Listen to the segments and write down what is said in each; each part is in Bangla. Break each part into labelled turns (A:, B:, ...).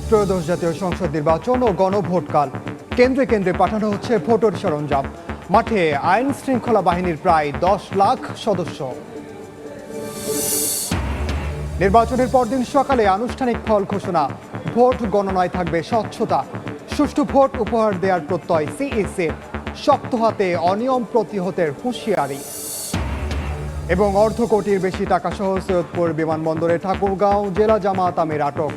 A: ত্রয়োদশ জাতীয় সংসদ নির্বাচন ও গণভোটকাল। কেন্দ্রে কেন্দ্রে পাঠানো হচ্ছে ভোটের সরঞ্জাম। মাঠে আইন শৃঙ্খলা বাহিনীর প্রায় 10 লাখ সদস্য। নির্বাচনের পরদিন সকালে আনুষ্ঠানিক ফল ঘোষণা। ভোট গণনায় থাকবে স্বচ্ছতা। সুষ্ঠু ভোট উপহার দেওয়ার প্রত্যয় সিইসি। শক্ত হাতে অনিয়ম প্রতিহতের হুঁশিয়ারি। এবং অর্ধ কোটির বেশি টাকা সহ সৈয়দপুর বিমানবন্দরে ঠাকুরগাঁও জেলা জামায়াত আমির আটক।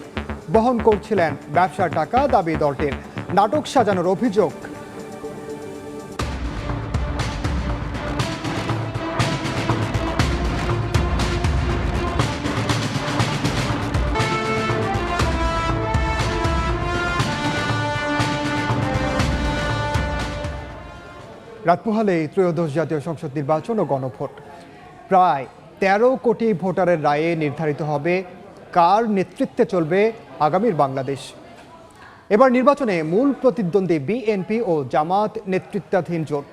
A: বহন করছিলেন ব্যবসার টাকা দাবি দলটির। নাটক সাজানোর অভিযোগ। রাত পোহালেই ত্রয়োদশ জাতীয় সংসদ নির্বাচন ও গণভোট। প্রায় 13 কোটি ভোটারের রায়ে নির্ধারিত হবে কার নেতৃত্বে চলবে আগামীর বাংলাদেশ। এবার নির্বাচনে মূল প্রতিদ্বন্দ্বী বিএনপি ও জামায়াত নেতৃত্বাধীন জোট।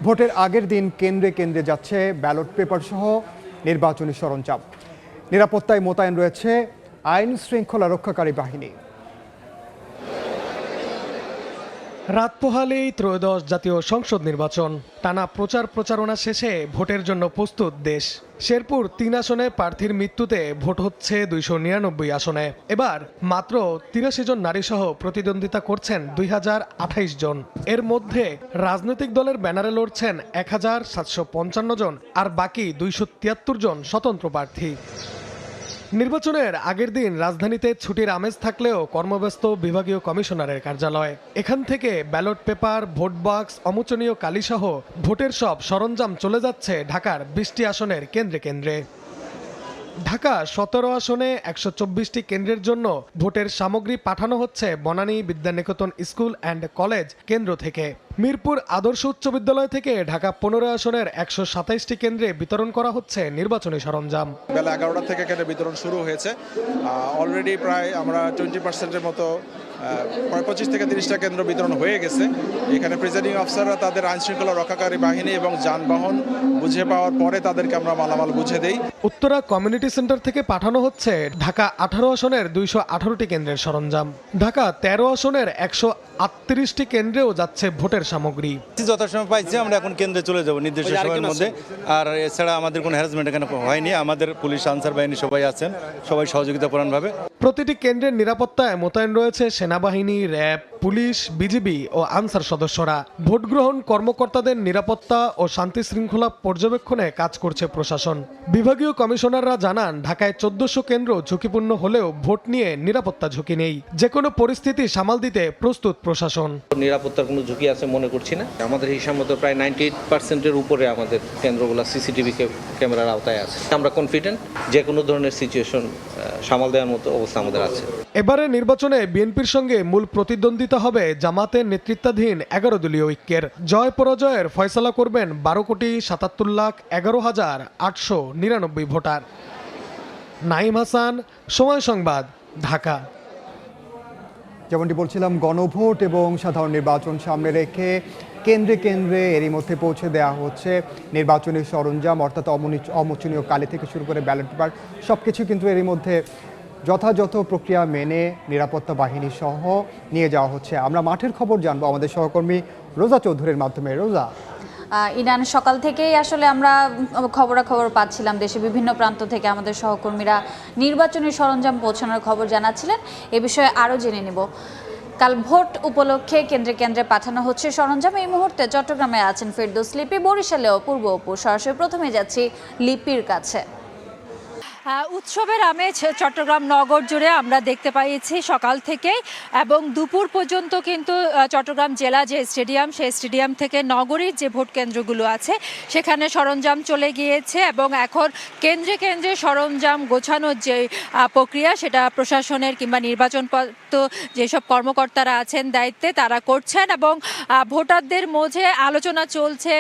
A: ভোটের আগের দিন কেন্দ্রে কেন্দ্রে যাচ্ছে ব্যালট পেপার সহ নির্বাচনী সরঞ্জাম। নিরাপত্তায় মোতায়েন রয়েছে আইন শৃঙ্খলা রক্ষাকারী বাহিনী।
B: রাত পোহালেই ত্রয়োদশ জাতীয় সংসদ নির্বাচন। টানা প্রচারণা শেষে ভোটের জন্য প্রস্তুত দেশ। শেরপুর 3 আসনে প্রার্থীর মৃত্যুতে ভোট হচ্ছে 299 আসনে। এবার মাত্র 83 জন নারী সহ প্রতিদ্বন্দ্বিতা করছেন 2028 জন। এর মধ্যে রাজনৈতিক দলের ব্যানারে লড়ছেন 1755 জন, আর বাকি 273 জন স্বতন্ত্র প্রার্থী। নির্বাচনের আগের দিন রাজধানীতে ছুটির আমেজ থাকলেও কর্মব্যস্ত বিভাগীয় কমিশনারের কার্যালয়। এখান থেকে ব্যালট পেপার, ভোট বাক্স, অমোচনীয় কালিসহ ভোটের সব সরঞ্জাম চলে যাচ্ছে ঢাকার 20টি আসনের কেন্দ্রে কেন্দ্রে। ঢাকা 17 আসনে 124টি কেন্দ্রের জন্য ভোটের সামগ্রী পাঠানো হচ্ছে Banani Vidyaniketan school and college কেন্দ্র থেকে। মিরপুর আদর্শ উচ্চ বিদ্যালয় থেকে ঢাকা 15 আসনের 127টি কেন্দ্রে বিতরণ করা হচ্ছে নির্বাচনী সরঞ্জাম।
C: বেলা 11টা থেকে কেন্দ্রে বিতরণ শুরু হয়েছে। অলরেডি প্রায় আমরা 20%-এর মতো, প্রায় 25 থেকে 30টা কেন্দ্র বিতরণ হয়ে গেছে। এখানে প্রিজাইডিং অফিসাররা তাদের আইন শৃঙ্খলা রক্ষাকারী বাহিনী এবং যানবাহন বুঝে পাওয়ার পরে তাদেরকে আমরা মালামাল বুঝে দেই।
B: উত্তরা কমিউনিটি সেন্টার থেকে পাঠানো হচ্ছে ঢাকা 18 আসনের 218টি কেন্দ্রের সরঞ্জাম। ঢাকা 13 আসনের 138টি কেন্দ্রেও যাচ্ছে ভোটের সামগ্রী।
D: যথাসময় পাইছি, আমরা এখন কেন্দ্রে চলে যাব নির্দিষ্ট সময়ের মধ্যে। আর এছাড়া আমাদের কোনো হ্যারাসমেন্ট এখানে হয়নি। আমাদের পুলিশ, আনসার বাহিনী সবাই আছেন, সবাই সহযোগিতা পরায়ণভাবে।
B: প্রতিটি কেন্দ্রের নিরাপত্তায় মোতায়েন রয়েছে সেনাবাহিনী, র্যাব, পুলিশ, বিজিবি ও আনসার সদস্যরা। ভোট গ্রহণ কর্মকর্তাদের নিরাপত্তা ও শান্তি শৃঙ্খলা পর্যবেক্ষণে কাজ করছে প্রশাসন। বিভাগীয় কমিশনাররা জানান, ঢাকায় 1400 কেন্দ্র ঝুঁকিপূর্ণ হলেও ভোট নিয়ে নিরাপত্তা ঝুঁকি নেই। যে কোনো পরিস্থিতি সামাল দিতে প্রস্তুত প্রশাসন।
E: নিরাপত্তার কোনো ঝুঁকি আছে মনে করছি না। আমাদের হিসাব মতো প্রায় 98%-এর উপরে আমাদের কেন্দ্রগুলো সিসিটিভি ক্যামেরার আওতায় আছে। আমরা কনফিডেন্ট যে কোনো ধরনের সিচুয়েশন সামাল দেওয়ার মতো অবস্থা আমাদের আছে। এবারে
B: নির্বাচনে বিএনপির সঙ্গে মূল প্রতিদ্বন্দ্বিতা হবে জামাতের নেতৃত্বাধীন 11 দলীয় ঐক্যের। জয় পরাজয়ের ফয়সালা করবেন 12,77,11,899 ভোটার। নাইম হাসান, সময় সংবাদ, ঢাকা।
A: যেমনটি বলছিলাম, গণভোট এবং সাধারণ নির্বাচন সামনে রেখে কেন্দ্রে কেন্দ্রে এরই মধ্যে পৌঁছে দেওয়া হচ্ছে নির্বাচনী সরঞ্জাম, অর্থাৎ অমোচনীয় কালি থেকে শুরু করে ব্যালট পেপার সবকিছু কিন্তু এরই মধ্যে যথাযথ প্রক্রিয়া মেনে নিরাপত্তা বাহিনী সহ নিয়ে যাওয়া হচ্ছে। আমরা মাঠের খবর জানবো আমাদের সহকর্মী রোজা চৌধুরীর মাধ্যমে। রোজা,
F: ইরান সকাল থেকেই আসলে আমরা খবরাখবর পাচ্ছিলাম, দেশে বিভিন্ন প্রান্ত থেকে আমাদের সহকর্মীরা নির্বাচনী সরঞ্জাম পৌঁছানোর খবর জানাচ্ছিলেন। এ বিষয়ে আরও জেনে নেব। কাল ভোট উপলক্ষে কেন্দ্রে কেন্দ্রে পাঠানো হচ্ছে সরঞ্জাম। এই মুহূর্তে চট্টগ্রামে আছেন ফেরদৌস লিপি, বরিশালেও পূর্ব অপু। সরাসরি প্রথমে যাচ্ছি লিপির কাছে।
G: উৎসবের আমেজ চট্টগ্রাম নগর জুড়ে আমরা দেখতে পাইছি সকাল থেকেই, এবং দুপুর পর্যন্ত কিন্তু চট্টগ্রাম জেলা যে স্টেডিয়াম, সেই স্টেডিয়াম থেকে নগরীর যে ভোট কেন্দ্রগুলো আছে সেখানে সরঞ্জাম চলে গিয়েছে, এবং এখন কেন্দ্রে কেন্দ্রে সরঞ্জাম গোছানোর যে প্রক্রিয়া সেটা প্রশাসনের কিংবা নির্বাচনপ্রাপ্ত যেসব কর্মকর্তারা আছেন দায়িত্বে তারা করছেন, এবং ভোটারদের মধ্যে আলোচনা চলছে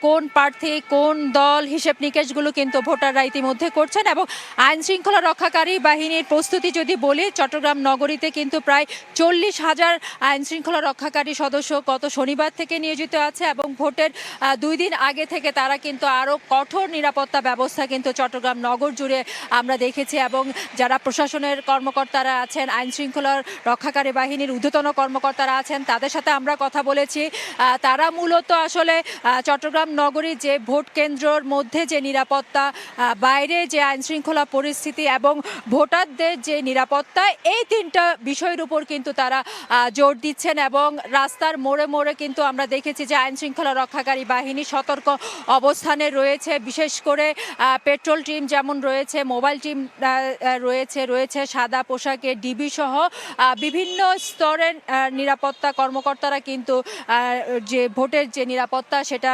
G: কোন প্রার্থী কোন দল, হিসেব নিকেশগুলো কিন্তু ভোটাররা ইতিমধ্যে করছেন। এবং আইন শৃঙ্খলা রক্ষাকারী বাহিনীর প্রস্তুতি যদি বলি, চট্টগ্রাম নগরীতে কিন্তু প্রায় 40,000 আইন শৃঙ্খলা রক্ষাকারী সদস্য গত শনিবার থেকে নিয়োজিত আছে এবং ভোটের 2 দিন আগে থেকে তারা কিন্তু আরও কঠোর নিরাপত্তা ব্যবস্থা কিন্তু চট্টগ্রাম নগর জুড়ে আমরা দেখেছি। এবং যারা প্রশাসনের কর্মকর্তারা আছেন, আইন শৃঙ্খলার রক্ষাকারী বাহিনীর ঊর্ধ্বতন কর্মকর্তারা আছেন, তাদের সাথে আমরা কথা বলেছি। তারা মূলত আসলে চট্টগ্রাম নগরীর যে ভোট কেন্দ্রের মধ্যে যে নিরাপত্তা, বাইরে যে আইন শৃঙ্খলা পরিস্থিতি এবং ভোটারদের যে নিরাপত্তা, এই 3টা বিষয়ের উপর কিন্তু তারা জোর দিচ্ছেন। এবং রাস্তার মোড়ে মোড়ে কিন্তু আমরা দেখেছি যে আইন শৃঙ্খলা রক্ষাকারী বাহিনী সতর্ক অবস্থানে রয়েছে। বিশেষ করে পেট্রোল টিম যেমন রয়েছে, মোবাইল টিম রয়েছে সাদা পোশাকে ডিবি সহ বিভিন্ন স্তরের নিরাপত্তা কর্মকর্তারা কিন্তু যে ভোটের যে নিরাপত্তা সেটা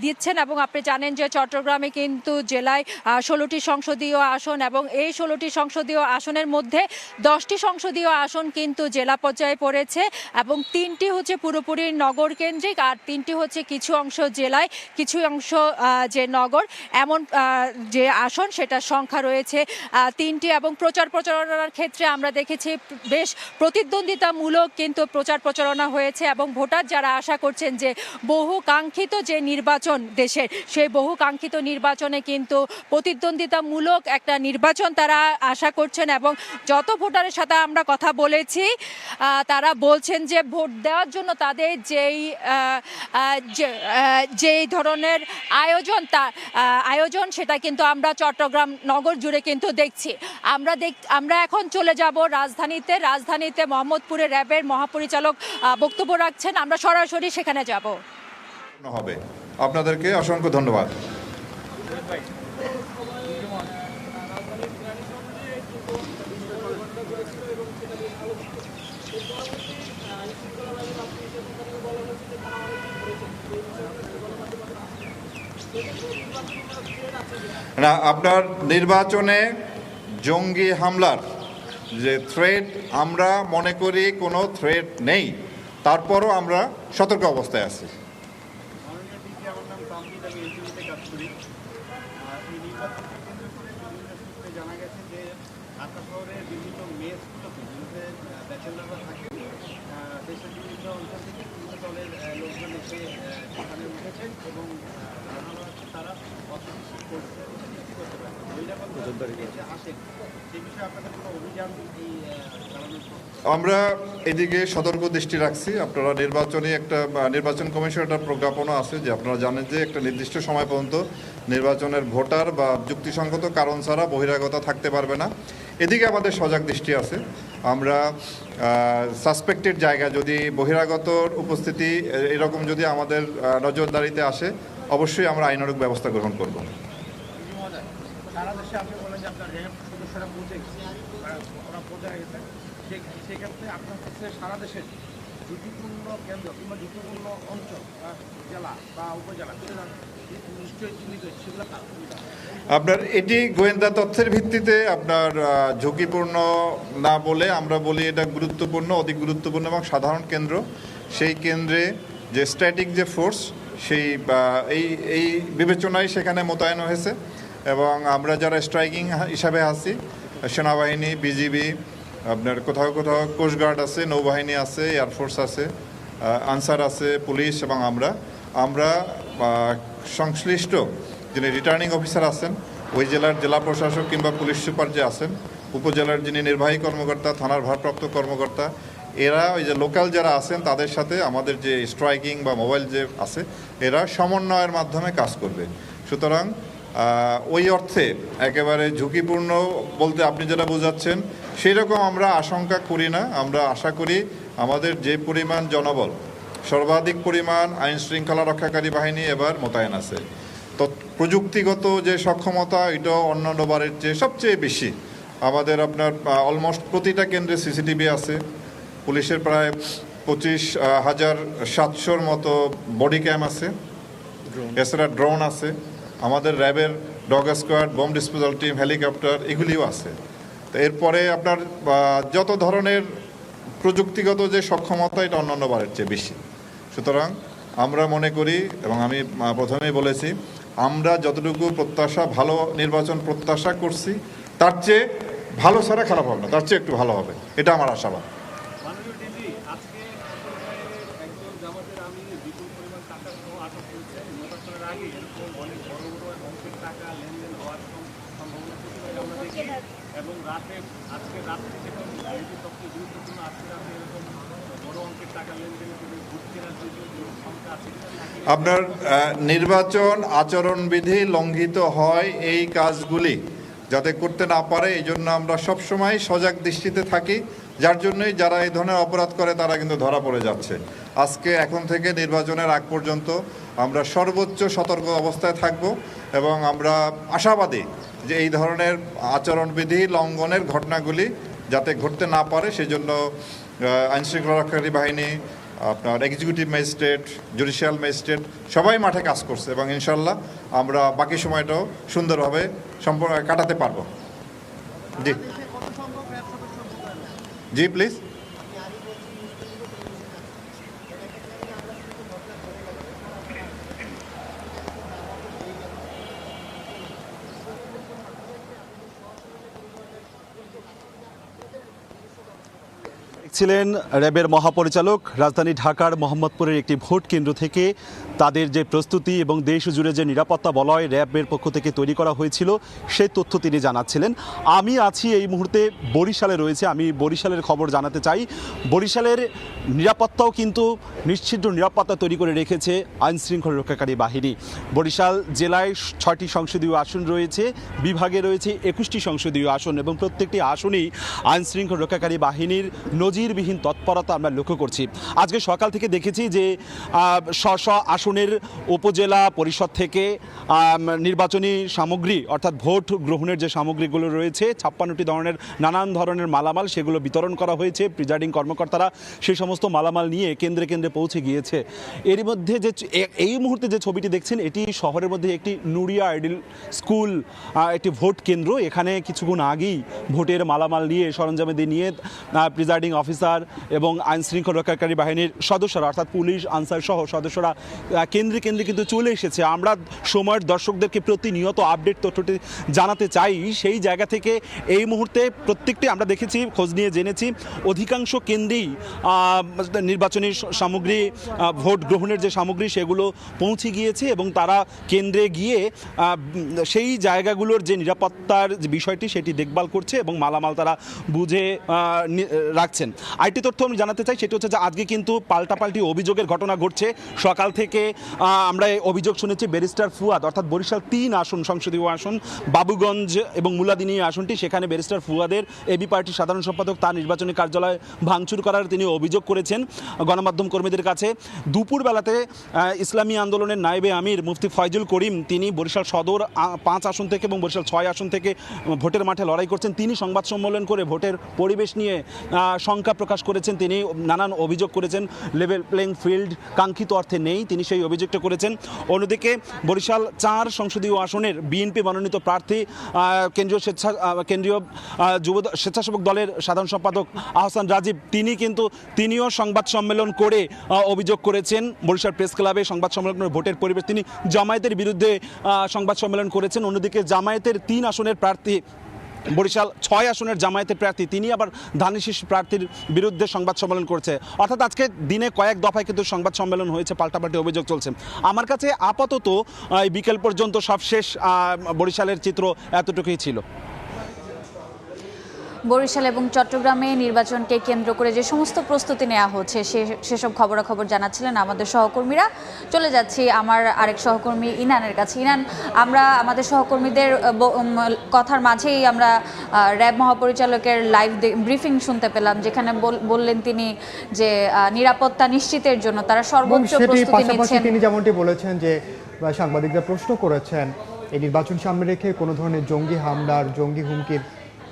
G: দিচ্ছেন। এবং আপনি জানেন যে চট্টগ্রামে কিন্তু জেলায় 16টি সংসদীয় আসন এবং এই 16টি সংসদীয় আসনের মধ্যে 10টি সংসদীয় আসন কিন্তু জেলা পর্যায়ে পড়েছে এবং 3টি হচ্ছে পুরোপুরি নগর কেন্দ্রিক, আর 3টি হচ্ছে কিছু অংশ জেলায়, কিছু অংশ যে নগর, এমন যে আসন সেটার সংখ্যা রয়েছে 3টি। এবং প্রচারণার ক্ষেত্রে আমরা দেখেছি বেশ প্রতিদ্বন্দ্বিতামূলক কিন্তু প্রচারণা হয়েছে এবং ভোটার যারা আশা করছেন যে বহু কাঙ্ক্ষিত যে নির্বাচন দেশের, সেই বহু কাঙ্ক্ষিত নির্বাচনে কিন্তু প্রতিদ্বন্দ্বিতামূলক একটা নির্বাচন তারা আশা করছেন। এবং যত ভোটারের সাথে আমরা কথা বলেছি তারা বলছেন যে ভোট দেওয়ার জন্য তাদের যেই ধরনের আয়োজন সেটা কিন্তু আমরা চট্টগ্রাম নগর জুড়ে কিন্তু দেখছি। আমরা এখন চলে যাব রাজধানীতে মোহাম্মদপুরে র্যাবের মহাপরিচালক বক্তব্য রাখছেন, আমরা সরাসরি সেখানে যাব।
H: হবে আপনাদেরকে অসংখ্য ধন্যবাদ। না, আপনার নির্বাচনে জঙ্গি হামলার যে থ্রেট, আমরা মনে করি কোনো থ্রেট নেই, তারপরও আমরা সতর্ক অবস্থায় আছি। আমরা এদিকে সতর্ক দৃষ্টি রাখছি। আপনারা নির্বাচন কমিশনের একটা প্রজ্ঞাপনও আছে যে আপনারা জানেন যে একটা নির্দিষ্ট সময় পর্যন্ত নির্বাচনের ভোটার বা যুক্তিসঙ্গত কারণ ছাড়া বহিরাগত থাকতে পারবে না। এদিকে আমাদের সজাগ দৃষ্টি আছে। আমরা সাসপেক্টেড জায়গা যদি বহিরাগতর উপস্থিতি এরকম যদি আমাদের নজরদারিতে আসে, অবশ্যই আমরা আইনানুগ ব্যবস্থা গ্রহণ করব।
I: সেক্ষেত্রে আপনার কাছে সারা দেশের ঝুঁকিপূর্ণ কেন্দ্র কিংবা ঝুঁকিপূর্ণ অঞ্চল বা জেলা বা উপজেলা নিশ্চয়ই চিহ্নিত সেগুলো
H: আপনার এটি গোয়েন্দা তথ্যের ভিত্তিতে আপনার ঝুঁকিপূর্ণ না বলে আমরা বলি এটা গুরুত্বপূর্ণ, অধিক গুরুত্বপূর্ণ এবং সাধারণ কেন্দ্র। সেই কেন্দ্রে যে স্ট্যাটিক যে ফোর্স, সেই এই বিবেচনায় সেখানে মোতায়েন হয়েছে এবং আমরা যারা স্ট্রাইকিং হিসাবে আছি, সেনাবাহিনী, বিজিবি, আপনার কোথাও কোথাও কোস্টগার্ড আছে, নৌবাহিনী আছে, এয়ারফোর্স আছে, আনসার আছে, পুলিশ এবং আমরা সংশ্লিষ্ট যিনি রিটার্নিং অফিসার আছেন, ওই জেলার জেলা প্রশাসক কিংবা পুলিশ সুপার যে আছেন, উপজেলার যিনি নির্বাহী কর্মকর্তা, থানার ভারপ্রাপ্ত কর্মকর্তা, এরা ওই যে লোকাল যারা আছেন তাদের সাথে আমাদের যে স্ট্রাইকিং বা মোবাইল যে আছে, এরা সমন্বয়ের মাধ্যমে কাজ করবে। সুতরাং ওই অর্থে একেবারে ঝুঁকিপূর্ণ বলতে আপনি যেটা বোঝাচ্ছেন সেই রকম আমরা আশঙ্কা করি না। আমরা আশা করি আমাদের যে পরিমাণ জনবল, সর্বাধিক পরিমাণ আইন শৃঙ্খলা রক্ষাকারী বাহিনী এবার মোতায়েন আছে। তো প্রযুক্তিগত যে সক্ষমতা, এটাও অন্যান্য বারের চেয়ে সবচেয়ে বেশি। আমাদের আপনার অলমোস্ট প্রতিটা কেন্দ্রে সিসিটিভি আছে, পুলিশের প্রায় 25,700 মতো বডি ক্যাম আছে, এছাড়া ড্রোন আছে, আমাদের র্যাবের dog squad, bomb disposal team, helicopter এগুলিও আছে। তো এরপরে আপনার যত ধরনের প্রযুক্তিগত যে সক্ষমতা, এটা অন্যান্য বারের চেয়ে বেশি। সুতরাং আমরা মনে করি, এবং আমি প্রথমেই বলেছি, আমরা যতটুকু ভালো নির্বাচন প্রত্যাশা করছি তার চেয়ে ভালো ছাড়া খারাপ হবে না, তার চেয়ে একটু ভালো হবে, এটা আমার আশাবাদ। আপনার নির্বাচন আচরণবিধি লঙ্ঘিত হয় এই কাজগুলি যাতে করতে না পারে, এই জন্য আমরা সবসময় সজাগ দৃষ্টিতে থাকি, যার জন্যই যারা এই ধরনের অপরাধ করে তারা কিন্তু ধরা পড়ে যাচ্ছে। আজকে এখন থেকে নির্বাচনের আগ পর্যন্ত আমরা সর্বোচ্চ সতর্ক অবস্থায় থাকব এবং আমরা আশাবাদী যে এই ধরনের আচরণবিধি লঙ্ঘনের ঘটনাগুলি যাতে ঘটতে না পারে সেজন্য আইনশৃঙ্খলা রক্ষাকারী বাহিনী, আপনার এক্সিকিউটিভ ম্যাজিস্ট্রেট, জুডিশিয়াল ম্যাজিস্ট্রেট সবাই মাঠে কাজ করছে এবং ইনশাল্লাহ আমরা বাকি সময়টাও সুন্দরভাবে কাটাতে পারবো। জি জি প্লিজ।
J: ছিলেন র্যাবের মহাপরিচালক রাজধানী ঢাকার মোহাম্মদপুরের একটি ভোট কেন্দ্র থেকে তাদের যে প্রস্তুতি এবং দেশ জুড়ে যে নিরাপত্তা বলয় র্যাবের পক্ষ থেকে তৈরি করা হয়েছিল সেই তথ্য তিনি জানাচ্ছিলেন। আমি আছি এই মুহূর্তে বরিশালে রয়েছে, আমি বরিশালের খবর জানাতে চাই। বরিশালের নিরাপত্তাও কিন্তু নিশ্চিদ্র নিরাপত্তা তৈরি করে রেখেছে আইনশৃঙ্খলা রক্ষাকারী বাহিনী। বরিশাল জেলায় 6টি সংসদীয় আসন রয়েছে, বিভাগে রয়েছে 21টি সংসদীয় আসন এবং প্রত্যেকটি আসনেই আইনশৃঙ্খলা রক্ষাকারী বাহিনীর নজিরবিহীন তৎপরতা আমরা লক্ষ্য করছি। আজকে সকাল থেকে দেখেছি যে আসনের উপজেলা পরিষদ থেকে নির্বাচনী সামগ্রী অর্থাৎ ভোট গ্রহণের যে সামগ্রীগুলো রয়েছে 56টি ধরনের নানান ধরনের মালামাল সেগুলো বিতরণ করা হয়েছে। প্রিজাইডিং কর্মকর্তারা সেই সমস্ত মালামাল নিয়ে কেন্দ্রে কেন্দ্রে পৌঁছে গিয়েছে। এর মধ্যে যে এই মুহূর্তে যে ছবিটি দেখছেন এটি শহরের মধ্যে একটি নুরিয়া আইডিল স্কুল, একটি ভোট কেন্দ্র। এখানে কিছুক্ষণ আগেই ভোটের মালামাল নিয়ে সরঞ্জামাদি নিয়ে প্রিজাইডিং অফিসার এবং আইনশৃঙ্খলা রক্ষাকারী বাহিনীর সদস্যরা অর্থাৎ পুলিশ, আনসার সহ সদস্যরা কেন্দ্রে কেন্দ্রে কিন্তু চলে এসেছে। আমরা সময়ের দর্শকদেরকে প্রতিনিয়ত আপডেট তথ্যটি জানাতে চাই। সেই জায়গা থেকে এই মুহূর্তে প্রত্যেকটি আমরা দেখেছি, খোঁজ নিয়ে জেনেছি অধিকাংশ কেন্দ্রেই নির্বাচনী সামগ্রী, ভোট গ্রহণের যে সামগ্রী সেগুলো পৌঁছে গিয়েছে এবং তারা কেন্দ্রে গিয়ে সেই জায়গাগুলোর যে নিরাপত্তার যে বিষয়টি সেটি দেখভাল করছে এবং মালামাল তারা বুঝে রাখছেন। আরেকটি তথ্য আমি জানাতে চাই, সেটি হচ্ছে যে আজকে কিন্তু পাল্টাপাল্টি অভিযোগের ঘটনা ঘটছে। সকাল থেকে আমরা অভিযোগ শুনেছি ব্যারিস্টার ফুয়াদ অর্থাৎ বরিশাল 3 আসন সংসদীয় আসন বাবুগঞ্জ এবং মুলাদিনী আসনটি, সেখানে ব্যারিস্টার ফুয়াদের এবি পার্টির সাধারণ সম্পাদক তার নির্বাচনী কার্যালয় ভাঙচুর করার তিনি অভিযোগ করেছেন গণমাধ্যম কর্মীদের কাছে। দুপুরবেলাতে ইসলামী আন্দোলনের নায়েবে আমির মুফতি ফয়জুল করিম তিনি বরিশাল সদর 5 আসন থেকে এবং বরিশাল 6 আসন থেকে ভোটের মাঠে লড়াই করছেন। তিনি সংবাদ সম্মেলন করে ভোটের পরিবেশ নিয়ে শঙ্কা প্রকাশ করেছেন। তিনি নানান অভিযোগ করেছেন, লেভেল প্লেইং ফিল্ড কাঙ্ক্ষিত অর্থে নেই, তিনি সেই অভিযোগটা করেছেন। অন্যদিকে বরিশাল 4 সংসদীয় আসনের বিএনপি মনোনীত প্রার্থী কেন্দ্রীয় যুব স্বেচ্ছাসেবক দলের সাধারণ সম্পাদক আহসান রাজীব তিনিও সংবাদ সম্মেলন করে অভিযোগ করেছেন বরিশাল প্রেস ক্লাবে সংবাদ সম্মেলন করে ভোটের পরিবেশ তিনি জামায়াতের বিরুদ্ধে সংবাদ সম্মেলন করেছেন। অন্যদিকে জামায়াতের 3 আসনের প্রার্থী বরিশাল 6 আসনের জামায়াতের প্রার্থী তিনি আবার ধানের প্রার্থীর বিরুদ্ধে সংবাদ সম্মেলন করছে। অর্থাৎ আজকে দিনে কয়েক দফায় কিন্তু সংবাদ সম্মেলন হয়েছে, পাল্টাপাল্টি অভিযোগ চলছে। আমার কাছে আপাতত বিকেল পর্যন্ত সবশেষ বরিশালের চিত্র এতটুকুই ছিল।
F: বরিশাল এবং চট্টগ্রামে নির্বাচনকে কেন্দ্র করে যে সমস্ত প্রস্তুতি নেওয়া হচ্ছে সেসব খবরাখবর জানাচ্ছিলেন আমাদের সহকর্মীরা। চলে যাচ্ছি আমার আরেক সহকর্মী ইনানের কাছে। ইনান, আমরা আমাদের সহকর্মীদের কথার মাঝেই আমরা র্যাব মহাপরিচালকের লাইভ ব্রিফিং শুনতে পেলাম, যেখানে বললেন তিনি যে নিরাপত্তা নিশ্চিতের জন্য তারা সর্বোচ্চ প্রস্তুতি নিচ্ছেন।
A: তিনি যেমনটি বলেছেন যে সাংবাদিকরা প্রশ্ন করেছেন এই নির্বাচন সামনে রেখে কোনো ধরনের জঙ্গি হামলার, জঙ্গি হুমকির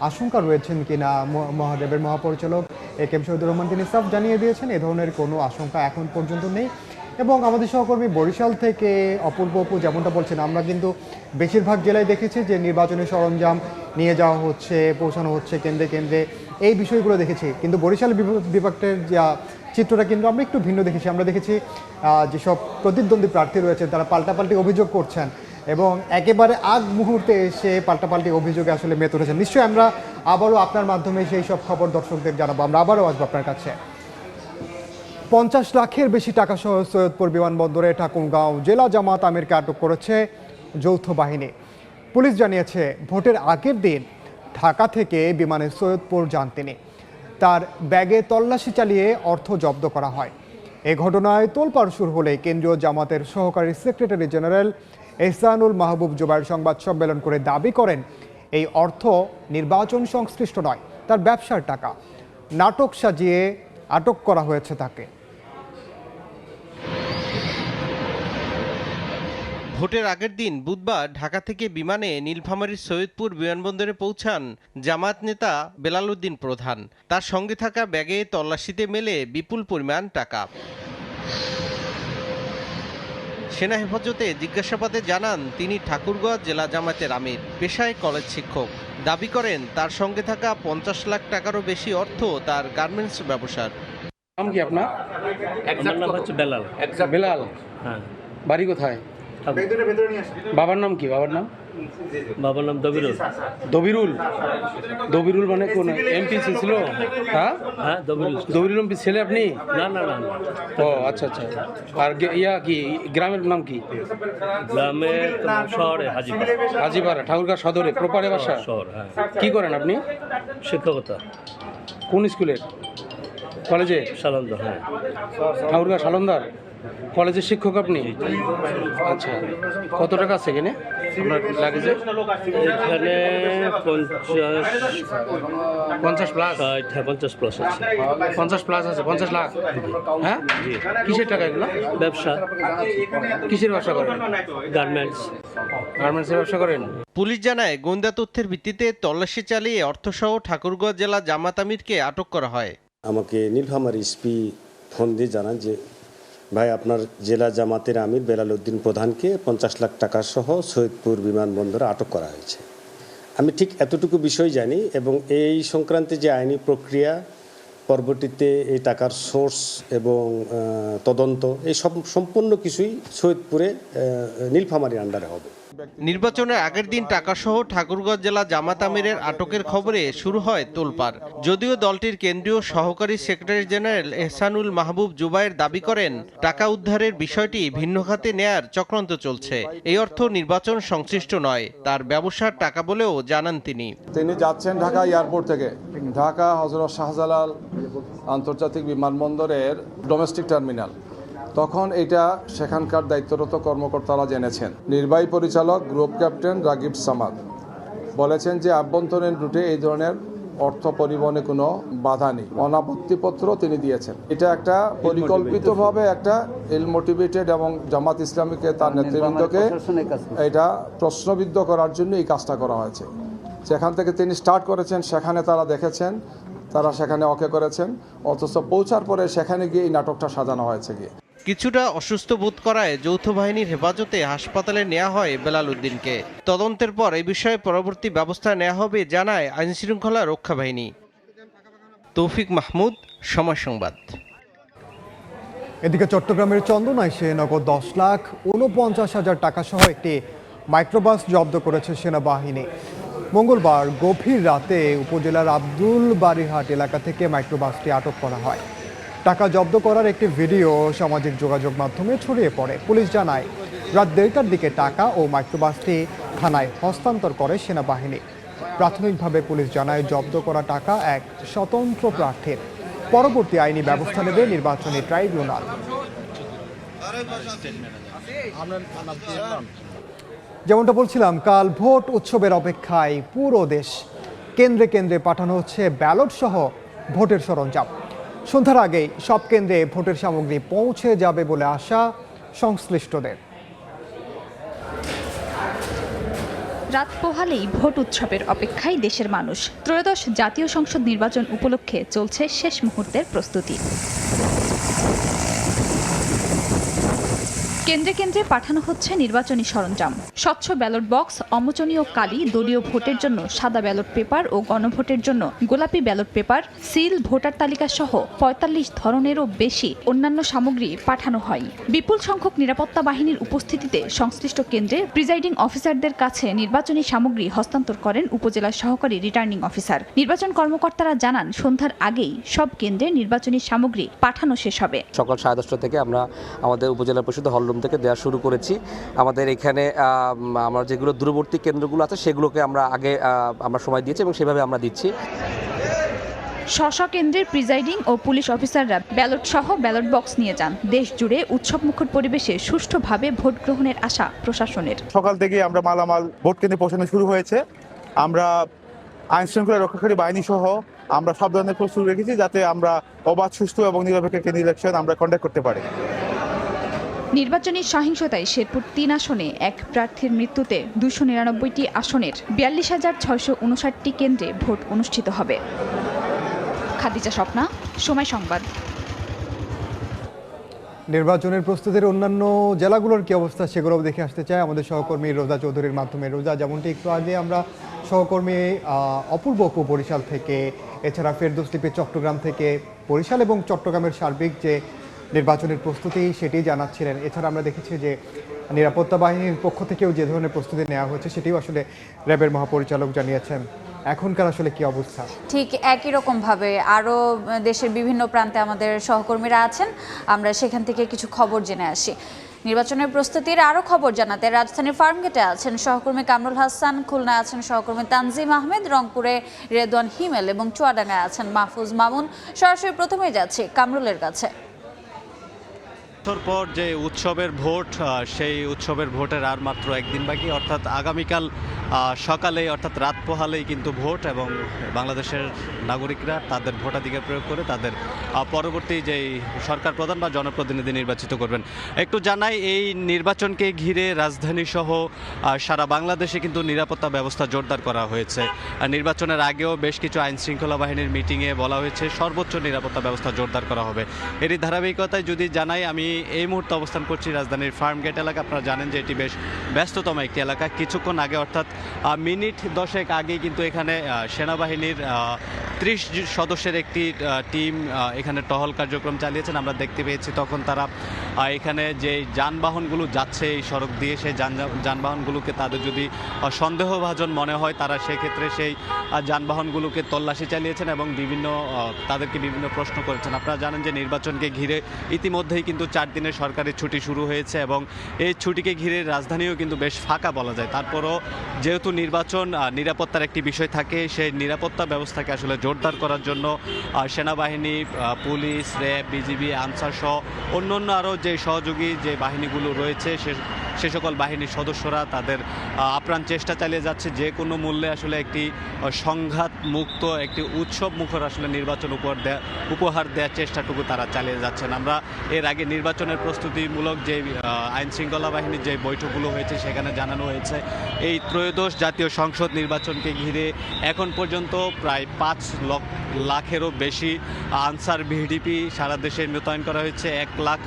A: আশঙ্কা রয়েছেন কিনা। র্যাবের মহাপরিচালক একেএম শহীদুর রহমান তিনি সাফ জানিয়ে দিয়েছেন এ ধরনের কোনো আশঙ্কা এখন পর্যন্ত নেই। এবং আমাদের সহকর্মী বরিশাল থেকে অপূর্ব অপু যেমনটা বলছেন, আমরা কিন্তু বেশিরভাগ জেলায় দেখেছি যে নির্বাচনী সরঞ্জাম নিয়ে যাওয়া হচ্ছে, পৌঁছানো হচ্ছে কেন্দ্রে কেন্দ্রে, এই বিষয়গুলো দেখেছি। কিন্তু বরিশাল বিভাগের যা চিত্রটা কিন্তু আমরা একটু ভিন্ন দেখেছি। আমরা দেখেছি যেসব প্রতিদ্বন্দ্বী প্রার্থী রয়েছেন তারা পাল্টাপাল্টি অভিযোগ করছেন এবং একেবারে আগ মুহূর্তে এসে পাল্টাপাল্টি অভিযোগে আসলে মেতে উঠেছেন। নিশ্চয়ই আমরা আবারও আপনার মাধ্যমে সেই সব খবর দর্শকদের জানাবো। আমরা আবারও আসবো আপনার কাছে। 50 লাখের বেশি টাকা সহ সৈয়দপুর বিমানবন্দরে ঠাকুরগাঁও জেলা জামাত আমিরকে আটক করেছে যৌথ বাহিনী। পুলিশ জানিয়েছে ভোটের আগের দিন ঢাকা থেকে বিমানে সৈয়দপুর যান তিনি। তার ব্যাগে তল্লাশি চালিয়ে অর্থ জব্দ করা হয়। এ ঘটনায় তোলপাড় শুরু হলে কেন্দ্রীয় জামাতের সহকারী সেক্রেটারি জেনারেল এহসানুল মাহবুব জুবায়ের সংবাদ সম্মেলন করে দাবি করেন এই অর্থ নির্বাচন সংশ্লিষ্ট নয়, তার ব্যবসার টাকা। নাটক সাজিয়ে আটক করা হয়েছে তাকে।
K: ভোটের আগের দিন বুধবার ঢাকা থেকে বিমানে নীলফামারীর সৈয়দপুর বিমানবন্দরে পৌঁছান জামাত নেতা বেলাল উদ্দিন প্রধান। তার সঙ্গে থাকা ব্যাগে তল্লাশিতে মেলে বিপুল পরিমাণ টাকা। সেনা হেফাজতে জিজ্ঞাসাবাদে জানান তিনি ঠাকুরগাঁও জেলা জামাতের আমির, পেশায় কলেজ শিক্ষক। দাবি করেন তার সঙ্গে থাকা 50 লাখ টাকারও বেশি অর্থ তার গার্মেন্টস ব্যবসার।
I: নাম কি আপনার?
L: আমার নাম হচ্ছে বেলাল।
I: বেলাল,
L: হ্যাঁ।
I: বাড়ি কোথায়? বাবার নাম কি? বাবার নাম
L: দবিরুল।
I: দবিরুল? দবিরুল মানে কোন এমপি ছিল? হ্যাঁ
L: হ্যাঁ,
I: দবিরুল এমপি ছেলে আপনি?
L: না না না।
I: ও আচ্ছা আচ্ছা। আর ইয়া কি গ্রামের নাম কি?
L: গ্রামে শহরে
I: হাজিপাড়া, ঠাকুরগাঁও সদরে, প্রপারে বাসা?
L: শহর, হ্যাঁ।
I: কি করেন আপনি?
L: শিক্ষকতা।
I: কোন স্কুলের? কলেজে?
L: সালন্দা, হ্যাঁ।
I: ঠাকুরগাঁও সালন্দার কলেজের শিক্ষক আপনি? আচ্ছা, কত টাকা আছে এখানে আপনার লাগেজে?
L: এখানে
I: 50 প্লাস?
L: 50 প্লাস আছে।
I: 50 প্লাস আছে? 50 লাখ? হ্যাঁ, কিসের টাকা এগুলো?
L: ব্যবসা।
I: কিসের ব্যবসা করেন?
L: গার্মেন্টস।
I: গার্মেন্টসের ব্যবসা করেন?
K: পুলিশ জানায় গোয়েন্দা তথ্যের ভিত্তিতে তল্লাশি চালিয়ে অর্থসহ ঠাকুরগাঁও জেলা জামাত আমিরকে আটক করা হয়।
M: আমাকে নীলফামারী এসপি ফোন দিয়ে জানান যে ভাই আপনার জেলা জামাতের আমির বেলাল উদ্দিন প্রধানকে 50 লাখ টাকা সহ সৈয়দপুর বিমানবন্দরে আটক করা হয়েছে। আমি ঠিক এতটুকু বিষয় জানি এবং এই সংক্রান্তে যে আইনি প্রক্রিয়া, পরবর্তীতে এই টাকার সোর্স এবং তদন্ত, এই সব সম্পূর্ণ কিছুই সৈয়দপুরে নীলফামারীর আন্ডারে হবে।
K: নির্বাচনের আগের দিন টাকাসহ ঠাকুরগাঁও জেলা জামাত আমিরের আটকের খবরে শুরু হয় তোলপাড়। যদিও দলটির কেন্দ্রীয় সহকারী সেক্রেটারি জেনারেল এহসানুল মাহবুব জুবায়ের দাবি করেন টাকা উদ্ধারের বিষয়টি ভিন্ন খাতে নেয়ার চক্রান্ত চলছে। এই অর্থ নির্বাচন সংশ্লিষ্ট নয়, তার ব্যবসার টাকা বলেও জানান তিনি।
N: তিনি যাচ্ছেন ঢাকা এয়ারপোর্ট থেকে ঢাকা হযরত শাহজালাল আন্তর্জাতিক বিমানবন্দরের ডোমেস্টিক টার্মিনাল। তখন এটা সেখানকার দায়িত্বরত কর্মকর্তারা জেনেছেন। নির্বাহী পরিচালক গ্রুপ ক্যাপ্টেন রাগিব সামাদ বলেছেন যে আভ্যন্তরীণ রুটে এই ধরনের অর্থ পরিবহনে কোনো বাধা নেই, অনাপত্তিপত্র তিনি দিয়েছেন। এটা একটা পরিকল্পিতভাবে একটা মোটিভেটেড এবং জামাত ইসলামীকে তার নেতৃবৃন্দকে এটা প্রশ্নবিদ্ধ করার জন্য এই কাজটা করা হয়েছে। যেখান থেকে তিনি স্টার্ট করেছেন সেখানে তারা দেখেছেন, তারা সেখানে ওকে করেছেন, অথচ পৌঁছার পরে সেখানে গিয়ে এই নাটকটা সাজানো হয়েছে। গিয়ে
K: কিছুটা অসুস্থ বোধ করায় যৌথ বাহিনীর হেফাজতে হাসপাতালে নেওয়া হয় বেলাল উদ্দিনকে। তদন্তের পর এই বিষয়ে পরবর্তী ব্যবস্থা নেওয়া হবে জানায় আইনশৃঙ্খলা রক্ষা বাহিনী। তৌফিক মাহমুদ, সময় সংবাদ।
A: এদিকে চট্টগ্রামের চন্দনায় সে নগদ 10,49,000 টাকা সহ একটি মাইক্রোবাস জব্দ করেছে সেনাবাহিনী। মঙ্গলবার গভীর রাতে উপজেলার আব্দুল বারিহাট এলাকা থেকে মাইক্রোবাসটি আটক করা হয়। টাকা জব্দ করার একটি ভিডিও সামাজিক যোগাযোগ মাধ্যমে ছড়িয়ে পড়ে। পুলিশ জানায় রাত 1:30টার দিকে টাকা ও মাইক্রোবাসটি থানায় হস্তান্তর করে সেনাবাহিনী। প্রাথমিকভাবে পুলিশ জানায় জব্দ করা টাকা এক স্বতন্ত্র প্রার্থীর। পরবর্তী আইনি ব্যবস্থা নেবে নির্বাচনী ট্রাইব্যুনাল। যেমনটা বলছিলাম, কাল ভোট উৎসবের অপেক্ষায় পুরো দেশ। কেন্দ্রে কেন্দ্রে পাঠানো হচ্ছে ব্যালট সহ ভোটের সরঞ্জাম। সন্ধ্যার আগেই সব কেন্দ্রে ভোটের সামগ্রী পৌঁছে যাবে বলে আশা সংশ্লিষ্টদের।
O: রাত পোহালেই ভোট উৎসবের অপেক্ষায় দেশের মানুষ। ত্রয়োদশ জাতীয় সংসদ নির্বাচন উপলক্ষে চলছে শেষ মুহূর্তের প্রস্তুতি। কেন্দ্রে কেন্দ্রে পাঠানো হচ্ছে নির্বাচনী সরঞ্জাম, স্বচ্ছ ব্যালট বক্স, অমোচনীয় কালি, দলীয় ভোটের জন্য সাদা ব্যালট পেপার ও গণভোটের জন্য গোলাপি ব্যালট পেপার, সিল, ভোটার তালিকা সহ ৪৫ ধরনেরও বেশি অন্যান্য সামগ্রী পাঠানো হয়। বিপুল সংখ্যক নিরাপত্তা বাহিনীর উপস্থিতিতে সংশ্লিষ্ট কেন্দ্রে প্রিজাইডিং অফিসারদের কাছে নির্বাচনী সামগ্রী হস্তান্তর করেন উপজেলা সহকারী রিটার্নিং অফিসার। নির্বাচন কর্মকর্তারা জানান, সন্ধ্যার আগেই সব কেন্দ্রে নির্বাচনী সামগ্রী পাঠানো শেষ হবে।
P: সকাল 10:30 থেকে আমরা আমাদের উপজেলা পরিষদ হলরুম থেকে দেওয়া শুরু করেছি। আমাদের এখানে আমরা যেগুলো দূরবর্তী কেন্দ্রগুলো আছে সেগুলোকে আমরা আগে আমরা সময় দিয়েছি এবং সেভাবে আমরা দিচ্ছি।
O: স্ব কেন্দ্রের প্রিজাইডিং ও পুলিশ অফিসাররা ব্যালট সহ ব্যালট বক্স নিয়ে যান। দেশ জুড়ে উৎসবমুখর পরিবেশে সুষ্ঠুভাবে ভোট গ্রহণের আশা প্রশাসনের।
Q: সকাল থেকে আমরা মালামাল ভোট কেন্দ্রে পৌঁছানো শুরু হয়েছে। আমরা আইন শৃঙ্খলা রক্ষাকারী বাহিনী সহ আমরা সব ধরনের প্রস্তুতি রেখেছি যাতে আমরা অবাধ, সুষ্ঠু এবং নিরপেক্ষ কেন্দ্রীয় ইলেকশন আমরা কন্ডাক্ট করতে পারি।
O: নির্বাচনী সহিংসতায় শেরপুর ৩ আসনে এক প্রার্থীর মৃত্যুতে ২৯৯টি আসনের ৪২,৬৫৯টি কেন্দ্রে ভোট অনুষ্ঠিত হবে। খাদিজা স্বপ্না, সময় সংবাদ।
A: নির্বাচনের প্রস্তুতির অন্যান্য জেলাগুলোর কি অবস্থা সেগুলো দেখে আসতে চাই আমাদের সহকর্মী রোজা চৌধুরীর মাধ্যমে। রোজা, যেমনটি একটু আগে আমরা সহকর্মী অপূর্ব অপু বরিশাল থেকে, এছাড়া ফেরদৌস লিপি চট্টগ্রাম থেকে বরিশাল এবং চট্টগ্রামের সার্বিক যে নির্বাচনের প্রস্তুতি সেটি জানাচ্ছিলেন। এছাড়া আমরা দেখেছি যে নিরাপত্তা বাহিনীর পক্ষ থেকেও যে ধরনের প্রস্তুতি নেওয়া হচ্ছে সেটিও আসলে র্যাবের মহাপরিচালক জানিয়েছেন। এখনকার আসলে কি অবস্থা?
F: ঠিক একই রকমভাবে আরও দেশের বিভিন্ন প্রান্তে আমাদের সহকর্মীরা আছেন, আমরা সেখান থেকে কিছু খবর জেনে আসি। নির্বাচনের প্রস্তুতির আরও খবর জানাতে রাজধানীর ফার্মগেটে আছেন সহকর্মী কামরুল হাসান, খুলনায় আছেন সহকর্মী তানজিম আহমেদ, রংপুরে রেদওয়ান হিমেল এবং চুয়াডাঙ্গায় আছেন মাহফুজ মামুন। সরাসরি প্রথমেই যাচ্ছি কামরুলের কাছে।
J: পর যে উৎসবের ভোট, সেই উৎসবের ভোটের আর মাত্র একদিন বাকি, অর্থাৎ আগামীকাল সকালে অর্থাৎ রাত পোহালেই কিন্তু ভোট এবং বাংলাদেশের নাগরিকরা তাদের ভোটাধিকার প্রয়োগ করে তাদের পরবর্তী যেই সরকার প্রধান বা জনপ্রতিনিধি নির্বাচিত করবেন। একটু জানাই, এই নির্বাচনকে ঘিরে রাজধানী সহ সারা বাংলাদেশে কিন্তু নিরাপত্তা ব্যবস্থা জোরদার করা হয়েছে। নির্বাচনের আগেও বেশ কিছু আইন শৃঙ্খলা বাহিনীর মিটিংয়ে বলা হয়েছে সর্বোচ্চ নিরাপত্তা ব্যবস্থা জোরদার করা হবে। এরই ধারাবাহিকতায় যদি জানাই, আমি এই মুহূর্তে অবস্থান করছি রাজধানীর ফার্মগেট এলাকা। আপনারা জানেন যে এটি বেশ ব্যস্ততম একটি এলাকা। কিছুক্ষণ আগে অর্থাৎ মিনিট 10 আগেই কিন্তু এখানে সেনাবাহিনীর 30 সদস্যের একটি টিম এখানে টহল কার্যক্রম চালিয়েছেন। আমরা দেখতে পেয়েছি তখন তারা এখানে যে যানবাহনগুলো যাচ্ছে এই সড়ক দিয়ে, সেই যানবাহনগুলোকে তাদের যদি সন্দেহভাজন মনে হয় তারা সেক্ষেত্রে সেই যানবাহনগুলোকে তল্লাশি চালিয়েছেন এবং তাদেরকে বিভিন্ন প্রশ্ন করেছেন। আপনারা জানেন যে নির্বাচনকে ঘিরে ইতিমধ্যেই কিন্তু 4 দিনের সরকারি ছুটি শুরু হয়েছে এবং এই ছুটিকে ঘিরে রাজধানীও কিন্তু বেশ ফাঁকা বলা যায়। তারপরও যেহেতু নির্বাচন নিরাপত্তার একটি বিষয় থাকে, সেই নিরাপত্তা ব্যবস্থাকে আসলে জোরদার করার জন্য সেনাবাহিনী, পুলিশ, র্যাব, বিজিবি, আনসার সহ অন্যান্য আরও যে সহযোগী যে বাহিনীগুলো রয়েছে সে সকল বাহিনীর সদস্যরা তাদের আপ্রাণ চেষ্টা চালিয়ে যাচ্ছে যে কোনো মূল্যে আসলে একটি সংঘাত মুক্ত, একটি উৎসব মুখর আসলে নির্বাচন উপহার দেওয়ার চেষ্টাটুকু তারা চালিয়ে যাচ্ছেন। আমরা এর আগে নির্বাচনের প্রস্তুতিমূলক যে আইন শৃঙ্খলা বাহিনীর যে বৈঠকগুলো হয়েছে সেখানে জানানো হয়েছে এই ত্রয়োদশ জাতীয় সংসদ নির্বাচনকে ঘিরে এখন পর্যন্ত প্রায় 5 লাখেরও বেশি আনসার ভিডিপি সারা দেশে মোতায়েন করা হয়েছে। 1 লাখ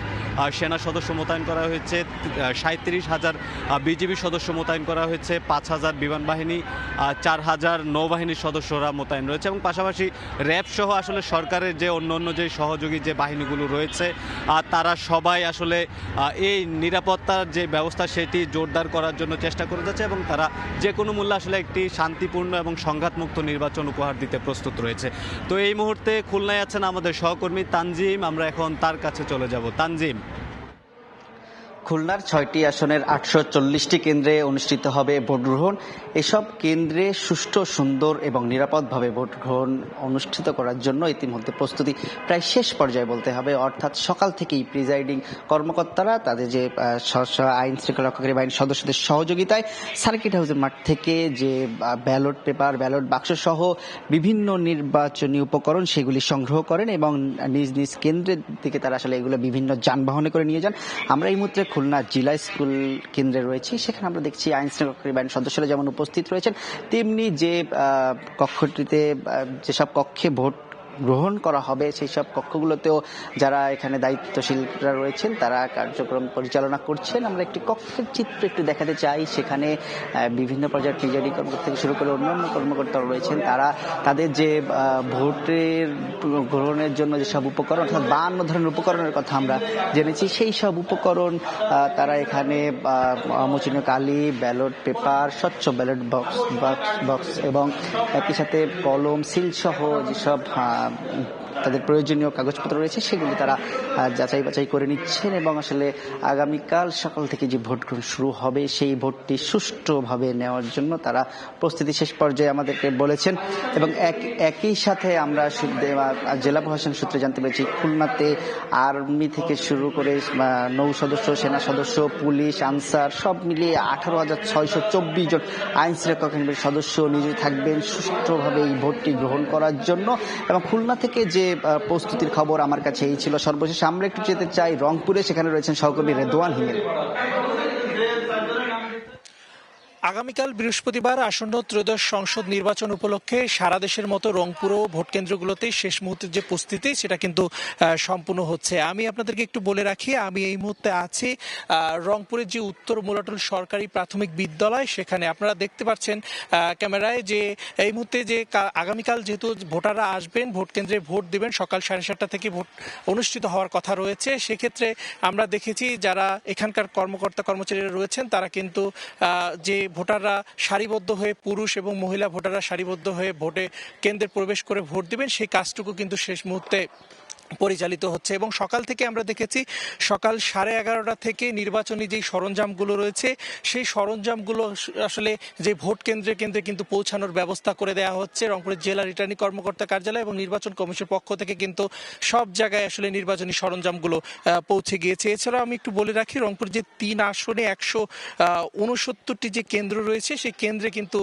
J: সেনা সদস্য মোতায়েন করা হয়েছে, 37,000 বিজিবি সদস্য মোতায়েন করা হয়েছে, 5,000 বিমান বাহিনী, 4,000 নৌবাহিনীর সদস্যরা মোতায়েন রয়েছে এবং পাশাপাশি র্যাব সহ আসলে সরকারের যে অন্য যে সহযোগী যে বাহিনীগুলো রয়েছে তারা সবাই আসলে এই নিরাপত্তার যে ব্যবস্থা সেটি জোরদার করার জন্য চেষ্টা করে যাচ্ছে এবং তারা যে কোনো মূল্যে আসলে একটি শান্তিপূর্ণ এবং সংঘাতমুক্ত নির্বাচন উপহার দিতে প্রস্তুত রয়েছে। তো এই মুহূর্তে খুলনায় আছেন আমাদের সহকর্মী তানজিম, আমরা এখন তার কাছে চলে যাব। তানজিম,
R: খুলনার 6টি আসনের 840টি কেন্দ্রে অনুষ্ঠিত হবে ভোট গ্রহণ। এসব কেন্দ্রে সুষ্ঠু, সুন্দর এবং নিরাপদভাবে ভোট গ্রহণ অনুষ্ঠিত করার জন্য ইতিমধ্যে প্রস্তুতি প্রায় শেষ পর্যায়ে বলতে হবে। অর্থাৎ সকাল থেকেই প্রিজাইডিং কর্মকর্তারা তাদের যে আইন শৃঙ্খলা রক্ষাকারী বাহিনীর সদস্যদের সহযোগিতায় সার্কিট হাউসের মাঠ থেকে যে ব্যালট পেপার, ব্যালট বাক্স সহ বিভিন্ন নির্বাচনী উপকরণ সেগুলি সংগ্রহ করেন এবং নিজ নিজ কেন্দ্রের দিকে তারা আসলে এগুলো বিভিন্ন যানবাহনে করে নিয়ে যান। আমরা এই মুহূর্তে খুলনা জেলা স্কুল কেন্দ্রে রয়েছি, সেখানে আমরা দেখছি আইন শৃঙ্খলা বাহিনীর সদস্যরা যেমন উপস্থিত রয়েছেন, তেমনি যে কক্ষটিতে যেসব কক্ষে ভোট গ্রহণ করা হবে সেই সব কক্ষগুলোতেও যারা এখানে দায়িত্বশীলরা রয়েছেন তারা কার্যক্রম পরিচালনা করছেন। আমরা একটি কক্ষের চিত্র একটু দেখাতে চাই। সেখানে বিভিন্ন পর্যায়ের প্রিজাইডিং কর্মকর্তা থেকে শুরু করে অন্যান্য কর্মকর্তারা রয়েছেন। তারা তাদের যে ভোটের গ্রহণের জন্য যেসব উপকরণ, অর্থাৎ 52 ধরনের উপকরণের কথা আমরা জেনেছি, সেই সব উপকরণ তারা এখানে অমোচনীয় কালি, ব্যালট পেপার, স্বচ্ছ ব্যালট বক্স এবং একই সাথে কলম, সিল সহ যেসব তাদের প্রয়োজনীয় কাগজপত্র রয়েছে সেগুলি তারা যাচাই বাছাই করে নিচ্ছেন এবং আসলে আগামীকাল সকাল থেকে যে ভোট গ্রহণ শুরু হবে সেই ভোটটি সুষ্ঠুভাবে নেওয়ার জন্য তারা প্রস্তুতি শেষ পর্যায়ে আমাদেরকে বলেছেন। এবং একই সাথে আমরা জেলা প্রশাসন সূত্রে জানতে পেরেছি খুলনাতে আর্মি থেকে শুরু করে নৌ সদস্য, সেনা সদস্য, পুলিশ, আনসার সব মিলিয়ে 18,624 জন আইন শৃঙ্খলা বাহিনীর সদস্য নিজে থাকবেন সুষ্ঠুভাবে এই ভোটটি গ্রহণ করার জন্য। এবং খুলনা থেকে যে প্রস্তুতির খবর আমার কাছে এই ছিল। সর্বশেষ আমরা একটু যেতে চাই রংপুরে, সেখানে রয়েছেন সহকর্মী রেদওয়ান হিমেল।
S: আগামীকাল বৃহস্পতিবার আসন্ন ত্রয়োদশ সংসদ নির্বাচন উপলক্ষে সারা দেশের মতো রংপুরও ভোট কেন্দ্রগুলোতে শেষ মুহূর্তের যে প্রস্তুতি সেটা কিন্তু সম্পূর্ণ হচ্ছে। আমি আপনাদেরকে একটু বলে রাখি, আমি এই মুহূর্তে আছি রংপুরের যে উত্তর মোলাটুল সরকারি প্রাথমিক বিদ্যালয়, সেখানে আপনারা দেখতে পাচ্ছেন ক্যামেরায় যে এই মুহূর্তে যে আগামীকাল যেহেতু ভোটাররা আসবেন ভোট কেন্দ্রে ভোট দেবেন, সকাল 7:30 থেকে ভোট অনুষ্ঠিত হওয়ার কথা রয়েছে। সেক্ষেত্রে আমরা দেখেছি যারা এখানকার কর্মকর্তা কর্মচারীরা রয়েছেন তারা কিন্তু যে ভোটাররা সারিবদ্ধ হয়ে, পুরুষ এবং মহিলা ভোটাররা সারিবদ্ধ হয়ে ভোটে কেন্দ্রে প্রবেশ করে ভোট দিবেন সেই কাজটুকু কিন্তু শেষ মুহূর্তে পরিচালিত হচ্ছে। এবং সকাল থেকে আমরা দেখেছি সকাল 11:30 থেকে নির্বাচনী যেই সরঞ্জামগুলো রয়েছে সেই সরঞ্জামগুলো আসলে যে ভোট কেন্দ্রে কিন্তু পৌঁছানোর ব্যবস্থা করে দেওয়া হচ্ছে। রংপুরের জেলা রিটার্নিং কর্মকর্তা কার্যালয় এবং নির্বাচন কমিশনের পক্ষ থেকে কিন্তু সব জায়গায় আসলে নির্বাচনী সরঞ্জামগুলো পৌঁছে গিয়েছে। এছাড়াও আমি একটু বলে রাখি রংপুর যে 3 আসনে 169টি যে কেন্দ্র রয়েছে সেই কেন্দ্রে কিন্তু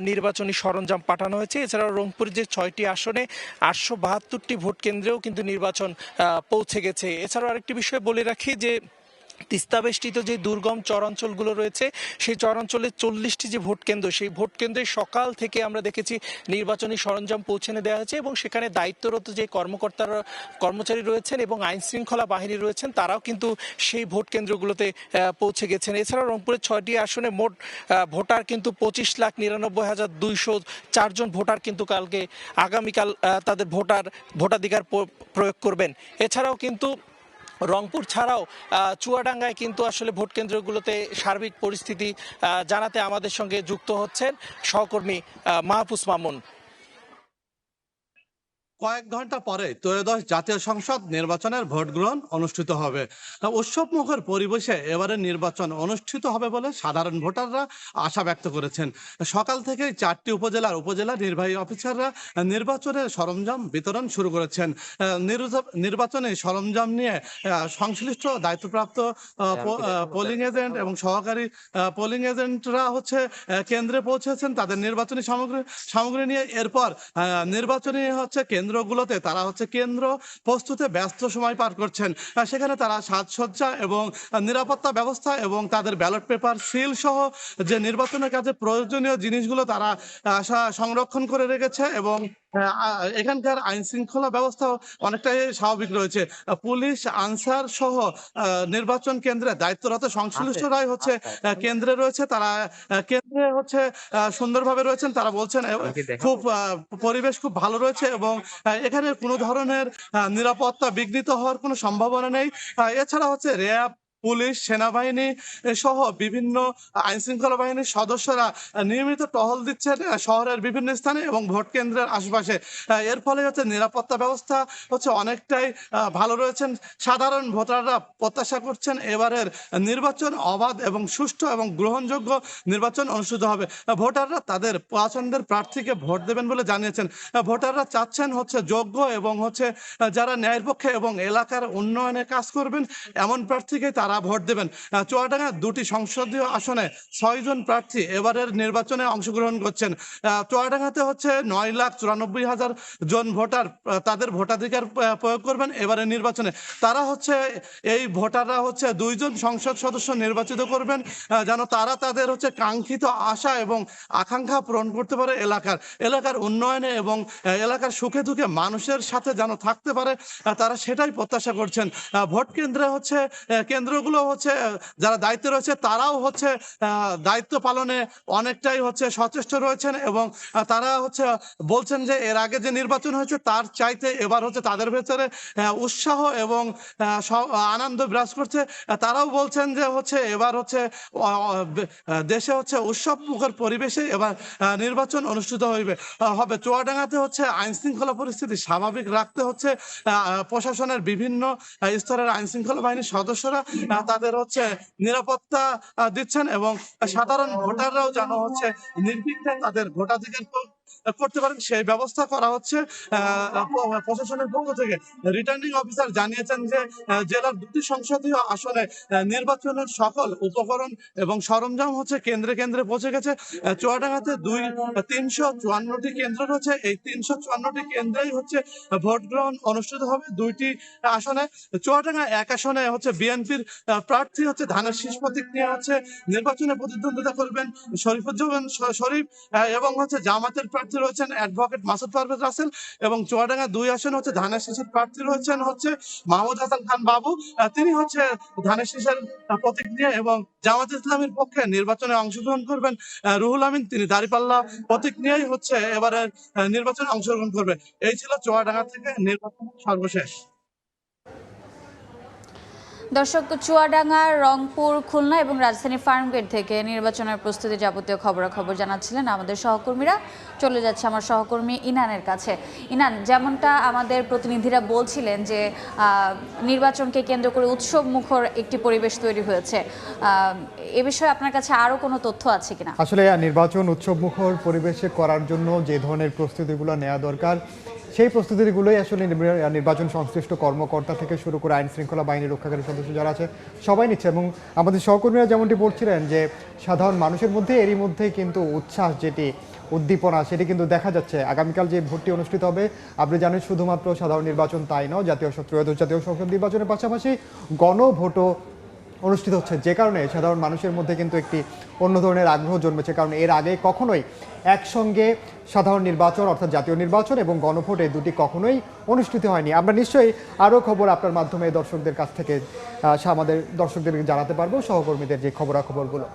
S: নির্বাচনী সরঞ্জাম পাঠানো হয়েছে। এছাড়াও রংপুরের যে 6টি আসনে 872টি ভোট কেন্দ্রেও কিন্তু নির্বাচন পৌঁছে গেছে। এছাড়াও আরেকটি বিষয় বলে রাখি যে তিস্তা বেষ্টিত যে দুর্গম চরাঞ্চলগুলো রয়েছে সেই চরাঞ্চলে 40টি যে ভোট কেন্দ্র, সেই ভোট কেন্দ্রে সকাল থেকে আমরা দেখেছি নির্বাচনী সরঞ্জাম পৌঁছে দেওয়া হয়েছে এবং সেখানে দায়িত্বরত যে কর্মচারী রয়েছেন এবং আইন শৃঙ্খলা বাহিনী রয়েছেন তারাও কিন্তু সেই ভোট কেন্দ্রগুলোতে পৌঁছে গেছেন। এছাড়াও রংপুরের 6টি আসনে মোট ভোটার কিন্তু 25,99,204 জন ভোটার কিন্তু আগামীকাল তাদের ভোটাধিকার প্রয়োগ করবেন। এছাড়াও কিন্তু রংপুর ছাড়াও চুয়াডাঙ্গায় কিন্তু আসলে ভোট কেন্দ্রগুলোতে সার্বিক পরিস্থিতি জানাতে আমাদের সঙ্গে যুক্ত হচ্ছেন সহকর্মী মাহফুজ মামুন।
T: কয়েক ঘন্টা পরে ত্রয়োদশ জাতীয় সংসদ নির্বাচনের ভোট গ্রহণ অনুষ্ঠিত হবে। উৎসব মুখর পরিবেশে এবারে নির্বাচন অনুষ্ঠিত হবে বলে সাধারণ ভোটাররা আশা ব্যক্ত করেছেন। সকাল থেকে 4টি উপজেলা নির্বাহী অফিসাররা নির্বাচনের সরঞ্জাম বিতরণ শুরু করেছেন। নির্বাচনী সরঞ্জাম নিয়ে সংশ্লিষ্ট দায়িত্বপ্রাপ্ত পোলিং এজেন্ট এবং সহকারী পোলিং এজেন্টরা কেন্দ্রে পৌঁছেছেন তাদের নির্বাচনী সামগ্রী নিয়ে। এরপর নির্বাচনী কেন্দ্রগুলোতে তারা কেন্দ্র প্রস্তুতে ব্যস্ত সময় পার করছেন। সেখানে তারা সাজসজ্জা এবং নিরাপত্তা ব্যবস্থা এবং তাদের ব্যালট পেপার, সিল সহ যে নির্বাচনের কাজে প্রয়োজনীয় জিনিসগুলো তারা সংরক্ষণ করে রেখেছে এবং এখানকার আইন শৃঙ্খলা ব্যবস্থা অনেকটাই স্বাভাবিক রয়েছে। পুলিশ, আনসার সহ নির্বাচন কেন্দ্রে দায়িত্বরত সংশ্লিষ্টরাই কেন্দ্রে রয়েছে। তারা কেন্দ্রে সুন্দরভাবে রয়েছেন। তারা বলছেন খুব পরিবেশ খুব ভালো রয়েছে এবং এখানে কোনো ধরনের নিরাপত্তা বিঘ্নিত হওয়ার কোনো সম্ভাবনা নেই। এছাড়া র্যাব, পুলিশ, সেনাবাহিনী সহ বিভিন্ন আইন শৃঙ্খলা বাহিনীর সদস্যরা নিয়মিত টহল দিচ্ছেন শহরের বিভিন্ন স্থানে এবং ভোট কেন্দ্রের আশেপাশে। এর ফলে নিরাপত্তা ব্যবস্থা অনেকটাই ভালো রয়েছেন। সাধারণ ভোটাররা প্রত্যাশা করছেন এবারের নির্বাচন অবাধ এবং সুষ্ঠু এবং গ্রহণযোগ্য নির্বাচন অনুষ্ঠিত হবে। ভোটাররা তাদের পছন্দের প্রার্থীকে ভোট দেবেন বলে জানিয়েছেন। ভোটাররা চাচ্ছেন যোগ্য এবং যারা ন্যায়ের পক্ষে এবং এলাকার উন্নয়নে কাজ করবেন এমন প্রার্থীকে তারা তারা ভোট দেবেন। চুয়াডাঙ্গা 2টি সংসদীয় আসনে 6 জন প্রার্থী এবারের নির্বাচনে অংশগ্রহণ করছেন। চুয়াডাঙ্গাতে হচ্ছে 9,94,000 জন ভোটার তাদের ভোটাধিকার প্রয়োগ করবেন এবারে নির্বাচনে। তারা হচ্ছে এই ভোটাররা হচ্ছে 2 জন সংসদ সদস্য নির্বাচিত করবেন যেন তারা তাদের হচ্ছে কাঙ্ক্ষিত আশা এবং আকাঙ্ক্ষা পূরণ করতে পারে এলাকার উন্নয়নে এবং এলাকার সুখে দুঃখে মানুষের সাথে যেন থাকতে পারে, তারা সেটাই প্রত্যাশা করছেন। ভোট কেন্দ্রগুলো হচ্ছে যারা দায়িত্বে রয়েছে তারাও হচ্ছে দায়িত্ব পালনে অনেকটাই হচ্ছে সচেষ্ট রয়েছেন এবং তারা হচ্ছে বলছেন যে এর আগে যে নির্বাচন হয়েছে তার চাইতে এবার হচ্ছে তাদের ভেতরে উৎসাহ এবং আনন্দ বিরাজ করছে। তারাও বলছেন যে হচ্ছে এবার হচ্ছে দেশে হচ্ছে উৎসব মুখর পরিবেশে এবার নির্বাচন অনুষ্ঠিত হবে। চুয়াডাঙ্গাতে হচ্ছে আইন শৃঙ্খলা পরিস্থিতি স্বাভাবিক রাখতে হচ্ছে প্রশাসনের বিভিন্ন স্তরের আইন শৃঙ্খলা বাহিনীর সদস্যরা তাদের হচ্ছে নিরাপত্তা দিচ্ছেন এবং সাধারণ ভোটাররাও যেন হচ্ছে নির্বিঘ্নে তাদের ভোটাধিকার করতে পারেন সেই ব্যবস্থা করা হচ্ছে প্রশাসনের পক্ষ থেকে। রিটার্নিং অফিসার জানিয়েছেন যে জেলার 2টি সংসদীয় আসনে নির্বাচনের সকল উপকরণ এবং সরঞ্জাম হচ্ছে কেন্দ্রে কেন্দ্রে পৌঁছে গেছে। চুয়াডাঙ্গাতে 354টি কেন্দ্র রয়েছে, এই 354টি কেন্দ্রেই হচ্ছে ভোট গ্রহণ অনুষ্ঠিত হবে 2টি আসনে। চুয়াডাঙ্গা 1 আসনে হচ্ছে বিএনপির প্রার্থী হচ্ছে ধানের শীষ প্রতীক নিয়ে হচ্ছে নির্বাচনে প্রতিদ্বন্দ্বিতা করবেন শরীফুজ্জামান শরীফ এবং হচ্ছে জামাতের প্রার্থী রয়েছেন অ্যাডভোকেট মাসুদ পারভেজ রাসেল এবং চুয়াডাঙ্গা 2 আসনে হচ্ছে ধানের শীষের প্রার্থী রয়েছেন হচ্ছে মাহমুদ হাসান খান বাবু, তিনি হচ্ছে ধানের শীষের প্রতীক নিয়ে এবং জামাত ইসলামের পক্ষে নির্বাচনে অংশগ্রহণ করবেন রুহুল আমিন, তিনি দাঁড়িপাল্লা প্রতীক নিয়েই হচ্ছে এবারে নির্বাচনে অংশগ্রহণ করবে। এই ছিল চুয়াডাঙ্গা থেকে নির্বাচন সর্বশেষ।
F: দর্শক, চুয়াডাঙ্গা, রংপুর, খুলনা এবং রাজধানী ফার্মগেট থেকে নির্বাচনের প্রস্তুতি যাবতীয় খবরাখবর জানাচ্ছিলেন আমাদের সহকর্মীরা। চলে যাচ্ছে আমার সহকর্মী ইনানের কাছে। ইনান, যেমনটা আমাদের প্রতিনিধিরা বলছিলেন যে নির্বাচনকে কেন্দ্র করে উৎসব মুখর একটি পরিবেশ তৈরি হয়েছে, এ বিষয়ে আপনার কাছে আরও কোনো তথ্য আছে কিনা?
A: আসলে নির্বাচন উৎসব মুখর পরিবেশে করার জন্য যে ধরনের প্রস্তুতিগুলো নেওয়া দরকার সেই প্রস্তুতিগুলোই আসলে নির্বাচন সংশ্লিষ্ট কর্মকর্তা থেকে শুরু করে আইন শৃঙ্খলা বাহিনীর রক্ষাকারী সদস্য যারা আছে সবাই নিচ্ছে। এবং আমাদের সহকর্মীরা যেমনটি বলছিলেন যে সাধারণ মানুষের মধ্যে এরই মধ্যেই কিন্তু উচ্ছ্বাস, যেটি উদ্দীপনা, সেটি কিন্তু দেখা যাচ্ছে। আগামীকাল যে ভোটটি অনুষ্ঠিত হবে, আপনি জানেন শুধুমাত্র সাধারণ নির্বাচন তাই নয়, ত্রয়োদশ জাতীয় সংসদ নির্বাচনের পাশাপাশি গণভোটও অনুষ্ঠিত হচ্ছে, যে কারণে সাধারণ মানুষের মধ্যে কিন্তু একটি অন্য ধরনের আগ্রহ জন্মেছে। কারণ এর আগে কখনোই একসঙ্গে সাধারণ নির্বাচন অর্থাৎ জাতীয় নির্বাচন এবং গণভোট এই দুটি কখনোই অনুষ্ঠিত হয়নি। আমরা নিশ্চয়ই আরও খবর আপনার মাধ্যমে দর্শকদের কাছ থেকে আমাদের দর্শকদের জানাতে পারবো, সহকর্মীদের যে খবরাখবরগুলো।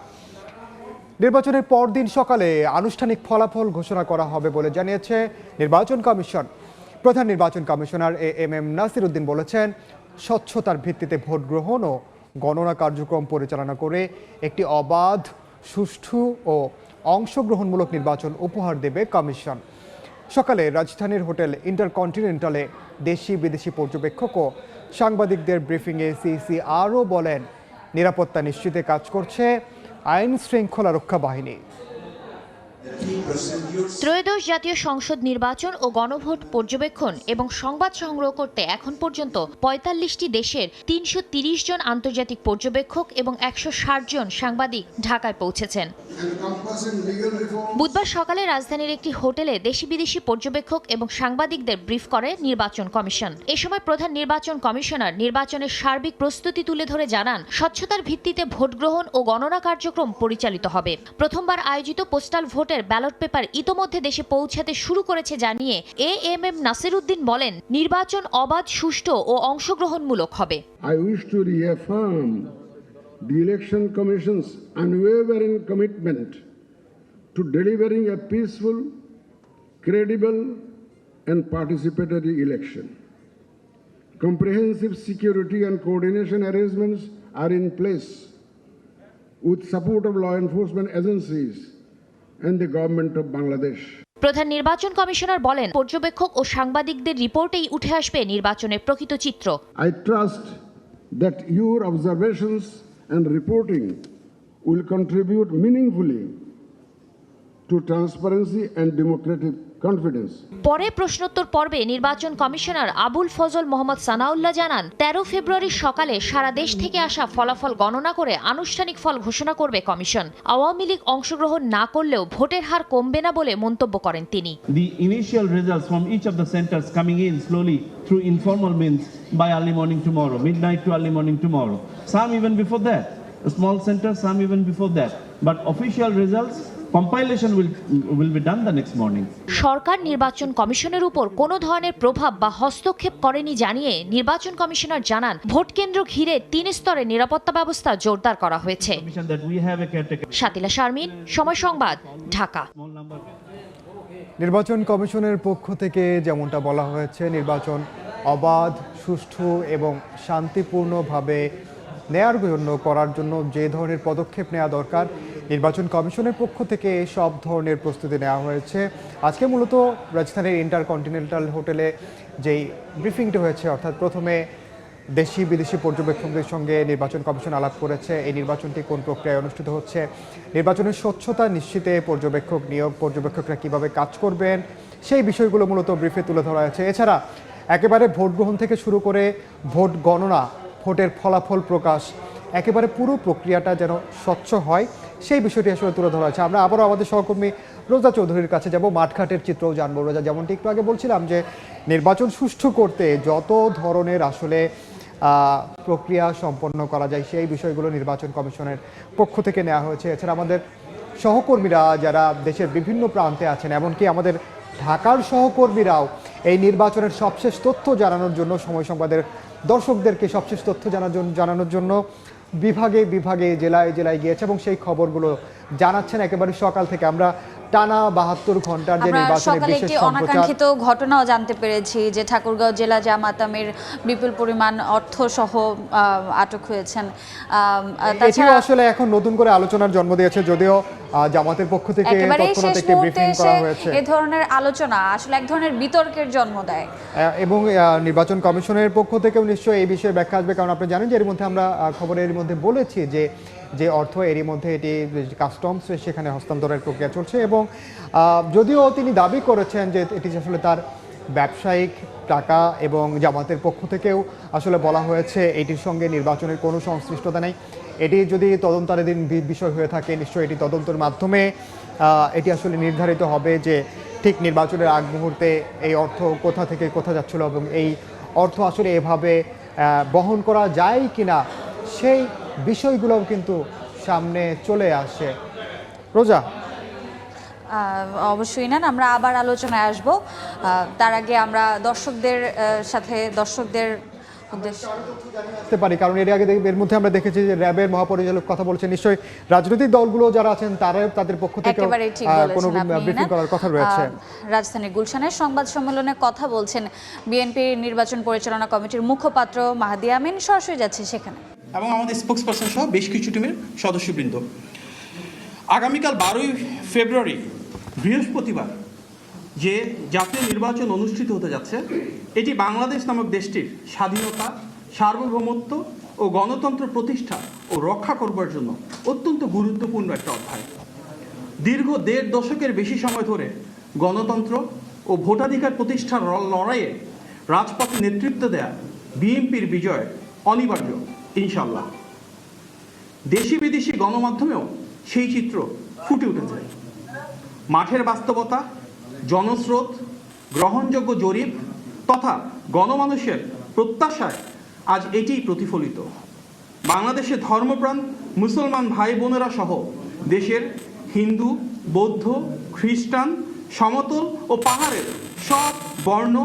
A: নির্বাচনের পরদিন সকালে আনুষ্ঠানিক ফলাফল ঘোষণা করা হবে বলে জানিয়েছে নির্বাচন কমিশন। প্রধান নির্বাচন কমিশনার এম নাসির উদ্দিন বলেছেন, স্বচ্ছতার ভিত্তিতে ভোট গ্রহণ ও গণনা কার্যক্রম পরিচালনা করে একটি অবাধ, সুষ্ঠু ও অংশগ্রহণমূলক নির্বাচন উপহার দেবে কমিশন। সকালে রাজধানীর হোটেল ইন্টারকন্টিনেন্টালে দেশি বিদেশি পর্যবেক্ষক ও সাংবাদিকদের ব্রিফিংয়ে সিইসি আরও বলেন, নিরাপত্তা নিশ্চিতে কাজ করছে আইন শৃঙ্খলা রক্ষা বাহিনী।
U: ত্রয়োদশ জাতীয় সংসদ নির্বাচন ও গণভোট পর্যবেক্ষণ এবং সংবাদ সংগ্রহ করতে এখন পর্যন্ত ৪৫টি দেশের ৩৩০ জন আন্তর্জাতিক পর্যবেক্ষক এবং ১৬০ জন সাংবাদিক ঢাকায় পৌঁছেছেন। বুধবার সকালে রাজধানীর একটি হোটেলে দেশি বিদেশি পর্যবেক্ষক এবং সাংবাদিকদের ব্রিফ করে নির্বাচন কমিশন। এ সময় প্রধান নির্বাচন কমিশনার নির্বাচনের সার্বিক প্রস্তুতি তুলে ধরে জানান, স্বচ্ছতার ভিত্তিতে ভোট গ্রহণ ও গণনা কার্যক্রম পরিচালিত হবে। প্রথমবার আয়োজিত পোস্টাল ভোটের ব্যালট পেপার ইতোমধ্যে দেশে পৌঁছাতে শুরু করেছে জানিয়ে এম নাসির উদ্দিন বলেন, নির্বাচন অবাধ, সুষ্ঠু ও অংশগ্রহণমূলক হবে।
V: I wish to reaffirm the Election Commission's unwavering commitment to delivering a peaceful, credible and participatory election. Comprehensive security and coordination arrangements are in place with support of law enforcement agencies and the government of Bangladesh.
U: প্রধান নির্বাচন কমিশনার বলেন, পর্যবেক্ষক ও সাংবাদিকদের রিপোর্টেই উঠে আসবে নির্বাচনের প্রকৃত চিত্র।
V: I trust that your observations and reporting will contribute meaningfully to transparency and democratic confidence.
U: পরে প্রশ্নোত্তর পর্বে নির্বাচন কমিশনার আবুল ফজল মোহাম্মদ সানাউল্লাহ জানান 13 ফেব্রুয়ারি সকালে সারা দেশ থেকে আসা ফলাফল গণনা করে আনুষ্ঠানিক ফল ঘোষণা করবে কমিশন। আওয়ামী লীগ অংশগ্রহণ না করলেও ভোটের হার কমবে না বলে মন্তব্য করেন তিনি।
C: The initial results from each of the centers coming in slowly through informal means by early morning tomorrow, midnight to early morning tomorrow. Some even before that. Small centers, some even before that. But official results, compilation will be done the next morning.
U: সরকার নির্বাচন কমিশনের উপর কোনো ধরনের প্রভাব বা হস্তক্ষেপ করেনি জানিয়ে নির্বাচন কমিশনার জানান ভোট কেন্দ্র ঘিরে 3 স্তরে নিরাপত্তা ব্যবস্থা জোরদার করা হয়েছে। শাতিলা শারমিন, সময় সংবাদ, ঢাকা।
A: নির্বাচন কমিশনের পক্ষ থেকে যেমনটা বলা হয়েছে, নির্বাচন অবাধ, সুষ্ঠু এবং শান্তিপূর্ণভাবে নেয়ার জন্য করার জন্য যে ধরনের পদক্ষেপ নেওয়া দরকার নির্বাচন কমিশনের পক্ষ থেকে সব ধরনের প্রস্তুতি নেওয়া হয়েছে। আজকে মূলত রাজধানীর ইন্টারকন্টিনেন্টাল হোটেলে যেই ব্রিফিংটি হয়েছে, অর্থাৎ প্রথমে দেশি বিদেশি পর্যবেক্ষকদের সঙ্গে নির্বাচন কমিশন আলাপ করেছে এই নির্বাচনটি কোন প্রক্রিয়ায় অনুষ্ঠিত হচ্ছে, নির্বাচনের স্বচ্ছতা নিশ্চিতে পর্যবেক্ষকরা কিভাবে কাজ করবেন, সেই বিষয়গুলো মূলত ব্রিফে তুলে ধরা হয়েছে। এছাড়া একেবারে ভোট গ্রহণ থেকে শুরু করে ভোট গণনা, ভোটের ফলাফল প্রকাশ, একেবারে পুরো প্রক্রিয়াটা যেন স্বচ্ছ হয় সেই বিষয়টি আসলে তুলে ধরা হয়েছে। আমরা আবারও আমাদের সহকর্মী রোজা চৌধুরীর কাছে যাব, মাঠঘাটের চিত্রও জানবো। রোজা, যেমনটি একটু আগে বলছিলাম যে নির্বাচন সুষ্ঠু করতে যত ধরনের আসলে প্রক্রিয়া সম্পন্ন করা যায় সেই বিষয়গুলো নির্বাচন কমিশনের পক্ষ থেকে নেওয়া হয়েছে। এছাড়া আমাদের সহকর্মীরা যারা দেশের বিভিন্ন প্রান্তে আছেন, এমনকি আমাদের ঢাকার সহকর্মীরাও এই নির্বাচনের সবশেষ তথ্য জানানোর জন্য, সময় সংবাদের দর্শকদেরকে সবশেষ তথ্য জানানোর জন্য বিভাগে বিভাগে জেলায় জেলায় গিয়েছে এবং সেই খবরগুলো জানাচ্ছেন একেবারে সকাল থেকে। আমরা টানা 72 ঘন্টার যে নির্বাচনের বিশেষ সম্প্রচার,
F: অনাকাঙ্ক্ষিত ঘটনাও জানতে পেরেছি যে ঠাকুরগাঁও জেলা জামাত আমির বিপুল পরিমাণ অর্থ সহ আটক হয়েছেন।
A: এটিও আসলে এখন নতুন করে আলোচনার জন্ম দিয়েছে, যদিও জামাতের পক্ষ থেকে তৎক্ষণাৎ একটি ব্রিফিং করা হয়েছে।
F: এই ধরনের আলোচনা আসলে এক ধরনের বিতর্কের জন্ম দেয়
A: এবং নির্বাচন কমিশনের পক্ষ থেকেও নিশ্চয়ই এই বিষয়ে ব্যাখ্যা আসবে, কারণ আপনি জানেন যে এর মধ্যে আমরা খবরের মধ্যে বলেছি যে অর্থ এরই মধ্যে এটি কাস্টমস সেখানে হস্তান্তরের প্রক্রিয়া চলছে এবং যদিও তিনি দাবি করেছেন যে এটি আসলে তার ব্যবসায়িক টাকা এবং জামাতের পক্ষ থেকেও আসলে বলা হয়েছে এটির সঙ্গে নির্বাচনের কোনো সংশ্লিষ্টতা নেই। এটি যদি তদন্তাধীন বিষয় হয়ে থাকে নিশ্চয়ই এটি তদন্তের মাধ্যমে এটি আসলে নির্ধারিত হবে যে ঠিক নির্বাচনের আগ মুহূর্তে এই অর্থ কোথা থেকে কোথা যাচ্ছিল এবং এই অর্থ আসলে এভাবে বহন করা যায় কিনা সেই বিষয়গুলোও কিন্তু সামনে চলে আসে। রোজা,
F: অবশ্যই না, আমরা আবার আলোচনায় আসব। তার আগে আমরা দর্শকদের
A: উদ্দেশ্যে পারি, কারণ এর মধ্যে আমরা দেখেছি যে র্যাবের মহাপরিচালক কথা বলছেন, নিশ্চয়ই রাজনৈতিক দলগুলো যারা আছেন তাদের পক্ষ থেকে কোনো ব্রিফিং করার কথা রয়েছে।
F: রাজধানীর গুলশানের সংবাদ সম্মেলনে কথা বলছেন বিএনপির নির্বাচন পরিচালনা কমিটির মুখপাত্র মাহাদি আমিন, সরাসরি যাচ্ছে সেখানে।
D: এবং আমাদের স্পোক্সপারসন সহ বেশ কিছু টিমের সদস্যবৃন্দ। আগামীকাল 12 ফেব্রুয়ারি বৃহস্পতিবার যে জাতীয় নির্বাচন অনুষ্ঠিত হতে যাচ্ছে, এটি বাংলাদেশ নামক দেশটির স্বাধীনতা, সার্বভৌমত্ব ও গণতন্ত্র প্রতিষ্ঠা ও রক্ষা করবার জন্য অত্যন্ত গুরুত্বপূর্ণ একটা অধ্যায়। দীর্ঘ 1.5 দশকের বেশি সময় ধরে গণতন্ত্র ও ভোটাধিকার প্রতিষ্ঠার লড়াইয়ে রাজপথে নেতৃত্ব দেয়া বিএনপির বিজয় অনিবার্য ইনশাল্লাহ। দেশি বিদেশি গণমাধ্যমেও সেই চিত্র ফুটে উঠেছে। মাঠের বাস্তবতা, জনস্রোত, গ্রহণযোগ্য জরিপ তথা গণমানুষের প্রত্যাশায় আজ এটিই প্রতিফলিত। বাংলাদেশের ধর্মপ্রাণ মুসলমান ভাই বোনেরা সহ দেশের হিন্দু, বৌদ্ধ, খ্রিস্টান, সমতল ও পাহাড়ের সব বর্ণ,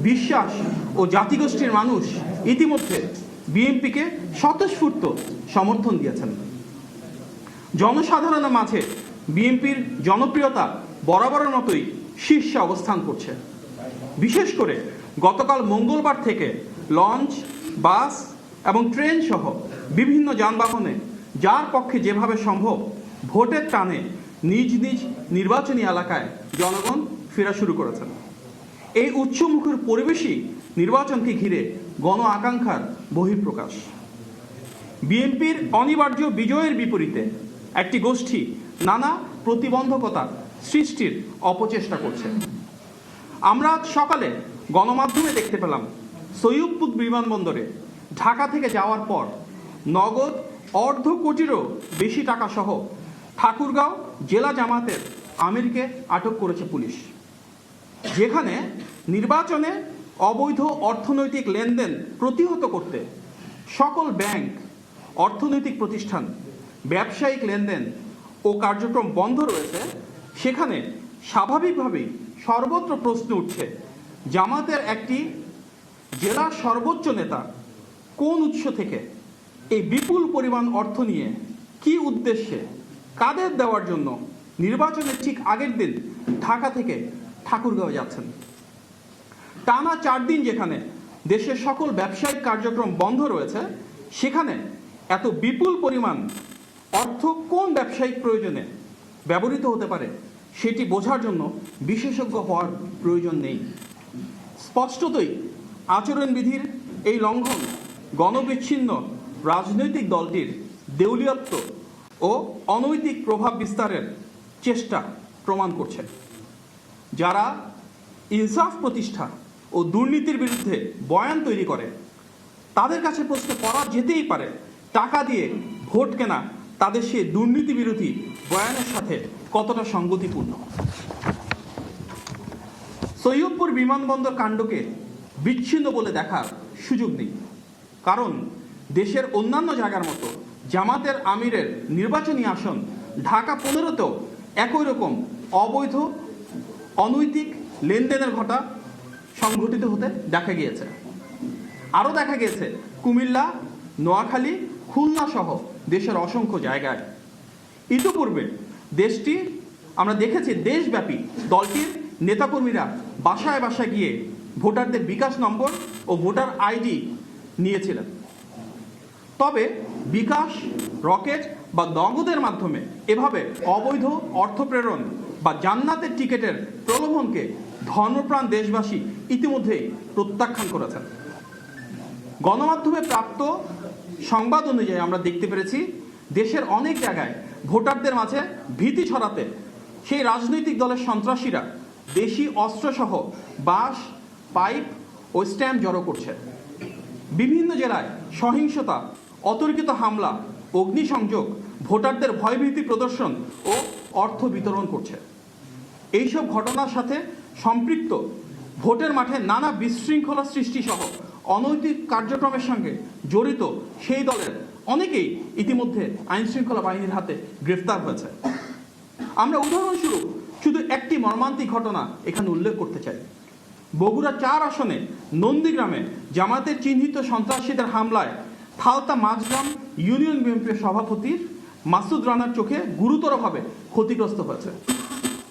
D: বিশ্বাস ও জাতিগোষ্ঠীর মানুষ ইতিমধ্যে বিএনপিকে স্বতঃস্ফূর্ত সমর্থন দিয়েছেন। জনসাধারণের মাঝে বিএনপির জনপ্রিয়তা বরাবরের মতোই শীর্ষে অবস্থান করছে। বিশেষ করে গতকাল মঙ্গলবার থেকে লঞ্চ, বাস এবং ট্রেন সহ বিভিন্ন যানবাহনে যার পক্ষে যেভাবে সম্ভব ভোটের টানে নিজ নিজ নির্বাচনী এলাকায় জনগণ ফেরা শুরু করেছেন। এই উচ্চমুখর পরিবেশই নির্বাচনকে ঘিরে গণ আকাঙ্ক্ষার বহিঃপ্রকাশ। বিএনপির অনিবার্য বিজয়ের বিপরীতে একটি গোষ্ঠী নানা প্রতিবন্ধকতা সৃষ্টির অপচেষ্টা করছে। আমরা আজ সকালে গণমাধ্যমে দেখতে পেলাম সৈয়দপুর বিমানবন্দরে ঢাকা থেকে যাওয়ার পর নগদ $1.5 কোটিরও বেশি টাকা সহ ঠাকুরগাঁও জেলা জামাতের আমিরকে আটক করেছে পুলিশ, যেখানে নির্বাচনে অবৈধ অর্থনৈতিক লেনদেন প্রতিহত করতে সকল ব্যাংক, অর্থনৈতিক প্রতিষ্ঠান, ব্যবসায়িক লেনদেন ও কার্যক্রম বন্ধ রয়েছে। সেখানে স্বাভাবিকভাবেই সর্বত্র প্রশ্ন উঠছে, জামাতের একটি জেলার সর্বোচ্চ নেতা কোন উৎস থেকে এই বিপুল পরিমাণ অর্থ নিয়ে, কি উদ্দেশ্যে, কাদের দেওয়ার জন্য নির্বাচনের ঠিক আগের দিন ঢাকা থেকে ঠাকুরগাঁও যাচ্ছেন। টানা 4 দিন যেখানে দেশের সকল ব্যবসায়িক কার্যক্রম বন্ধ রয়েছে, সেখানে এত বিপুল পরিমাণ অর্থ কোন ব্যবসায়িক প্রয়োজনে ব্যবহৃত হতে পারে সেটি বোঝার জন্য বিশেষজ্ঞ হওয়ার প্রয়োজন নেই। স্পষ্টতই আচরণবিধির এই লঙ্ঘন গণবিচ্ছিন্ন রাজনৈতিক দলটির দেউলিয়ত্ব ও অনৈতিক প্রভাব বিস্তারের চেষ্টা প্রমাণ করছে। যারা ইনসাফ প্রতিষ্ঠা ও দুর্নীতির বিরুদ্ধে বয়ান তৈরি করে, তাদের কাছে প্রশ্ন করা যেতেই পারে, টাকা দিয়ে ভোট কেনা তাদের সেই দুর্নীতি বিরোধী বয়ানের সাথে কতটা সঙ্গতিপূর্ণ। সৈয়দপুর বিমানবন্দর কাণ্ডকে বিচ্ছিন্ন বলে দেখার সুযোগ নেই, কারণ দেশের অন্যান্য জায়গার মতো জামাতের আমিরের নির্বাচনী আসন ঢাকা 15তেও একই রকম অবৈধ অনৈতিক লেনদেনের ঘটা সংঘটিত হতে দেখা গিয়েছে। আরও দেখা গিয়েছে কুমিল্লা, নোয়াখালী, খুলনা সহ দেশের অসংখ্য জায়গায়। ইতিপূর্বে দেশটি আমরা দেখেছি দেশব্যাপী দলটির নেতাকর্মীরা বাসায় বাসায় গিয়ে ভোটারদের বিকাশ নম্বর ও ভোটার আইডি নিয়েছিলেন। তবে বিকাশ, রকেট বা নগদের মাধ্যমে এভাবে অবৈধ অর্থ প্রেরণ বা জান্নাতের টিকিটের প্রলোভনকে ধর্মপ্রাণ দেশবাসী ইতিমধ্যেই প্রত্যাখ্যান করেছেন। গণমাধ্যমে প্রাপ্ত সংবাদ অনুযায়ী আমরা দেখতে পেরেছি দেশের অনেক জায়গায় ভোটারদের মাঝে ভীতি ছড়াতে সেই রাজনৈতিক দলের সন্ত্রাসীরা দেশি অস্ত্রসহ বাঁশ, পাইপ ও স্ট্যাম্প জড়ো করছে। বিভিন্ন জেলায় সহিংসতা, অতর্কিত হামলা, অগ্নিসংযোগ, ভোটারদের ভয়ভীতি প্রদর্শন ও অর্থ বিতরণ করছে। এইসব ঘটনার সাথে সম্পৃক্ত ভোটের মাঠে নানা বিশৃঙ্খলা সৃষ্টি সহ অনৈতিক কার্যক্রমের সঙ্গে জড়িত সেই দলের অনেকেই ইতিমধ্যে আইনশৃঙ্খলা বাহিনীর হাতে গ্রেফতার হয়েছে। আমরা উদাহরণস্বরূপ শুধু একটি মর্মান্তিক ঘটনা এখানে উল্লেখ করতে চাই। বগুড়া 4 আসনে নন্দীগ্রামে জামাতের চিহ্নিত সন্ত্রাসীদের হামলায় থালতা মাঝগ্রাম ইউনিয়ন বিএনপির সভাপতি মাসুদ রানার চোখে গুরুতরভাবে ক্ষতিগ্রস্ত হয়েছে।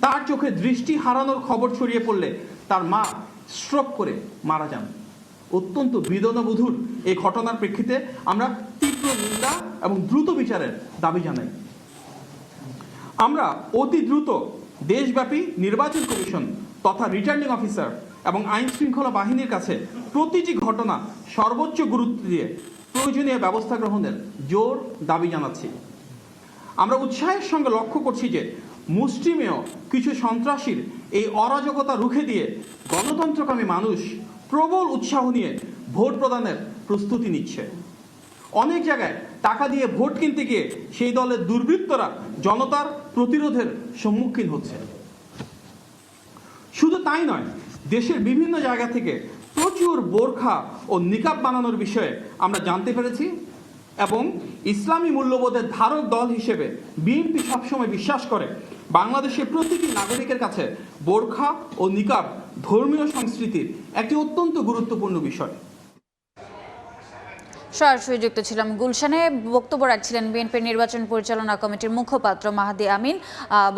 D: তার চোখে দৃষ্টি হারানোর খবর ছড়িয়ে পড়লে তার মা স্ট্রোক করে মারা যান। অত্যন্ত বেদনাবহুল এই ঘটনার প্রেক্ষিতে আমরা তীব্র নিন্দা এবং দ্রুত বিচারের দাবি জানাই। আমরা অতি দ্রুত দেশব্যাপী নির্বাচন কমিশন তথা রিটার্নিং অফিসার এবং আইন শৃঙ্খলা বাহিনীর কাছে প্রতিটি ঘটনা সর্বোচ্চ গুরুত্ব দিয়ে প্রয়োজনীয় ব্যবস্থা গ্রহণের জোর দাবি জানাচ্ছি। আমরা উৎসাহের সঙ্গে লক্ষ্য করছি যে মুষ্টিমেয় কিছু সন্ত্রাসীর এই অরাজকতা রুখে দিয়ে গণতন্ত্রকামী মানুষ প্রবল উৎসাহ নিয়ে ভোট প্রদানের প্রস্তুতি নিচ্ছে। অনেক জায়গায় টাকা দিয়ে ভোট কিনতে গিয়ে সেই দলের দুর্বৃত্তরা জনতার প্রতিরোধের সম্মুখীন হচ্ছে। শুধু তাই নয়, দেশের বিভিন্ন জায়গা থেকে প্রচুর বোরখা ও নিকাব বানানোর বিষয়ে আমরা জানতে পেরেছি এবং ইসলামী মূল্যবোধের ধারক দল হিসেবে বিএনপি সবসময় বিশ্বাস করে বাংলাদেশের প্রতিটি নাগরিকের কাছে বোরখা ও নিকাব ধর্মীয় সংস্কৃতির একটি অত্যন্ত গুরুত্বপূর্ণ বিষয়।
F: সরাসরি যুক্ত ছিলাম গুলশানে। বক্তব্য রাখছিলেন বিএনপির নির্বাচন পরিচালনা কমিটির মুখপাত্র মাহাদি আমিন।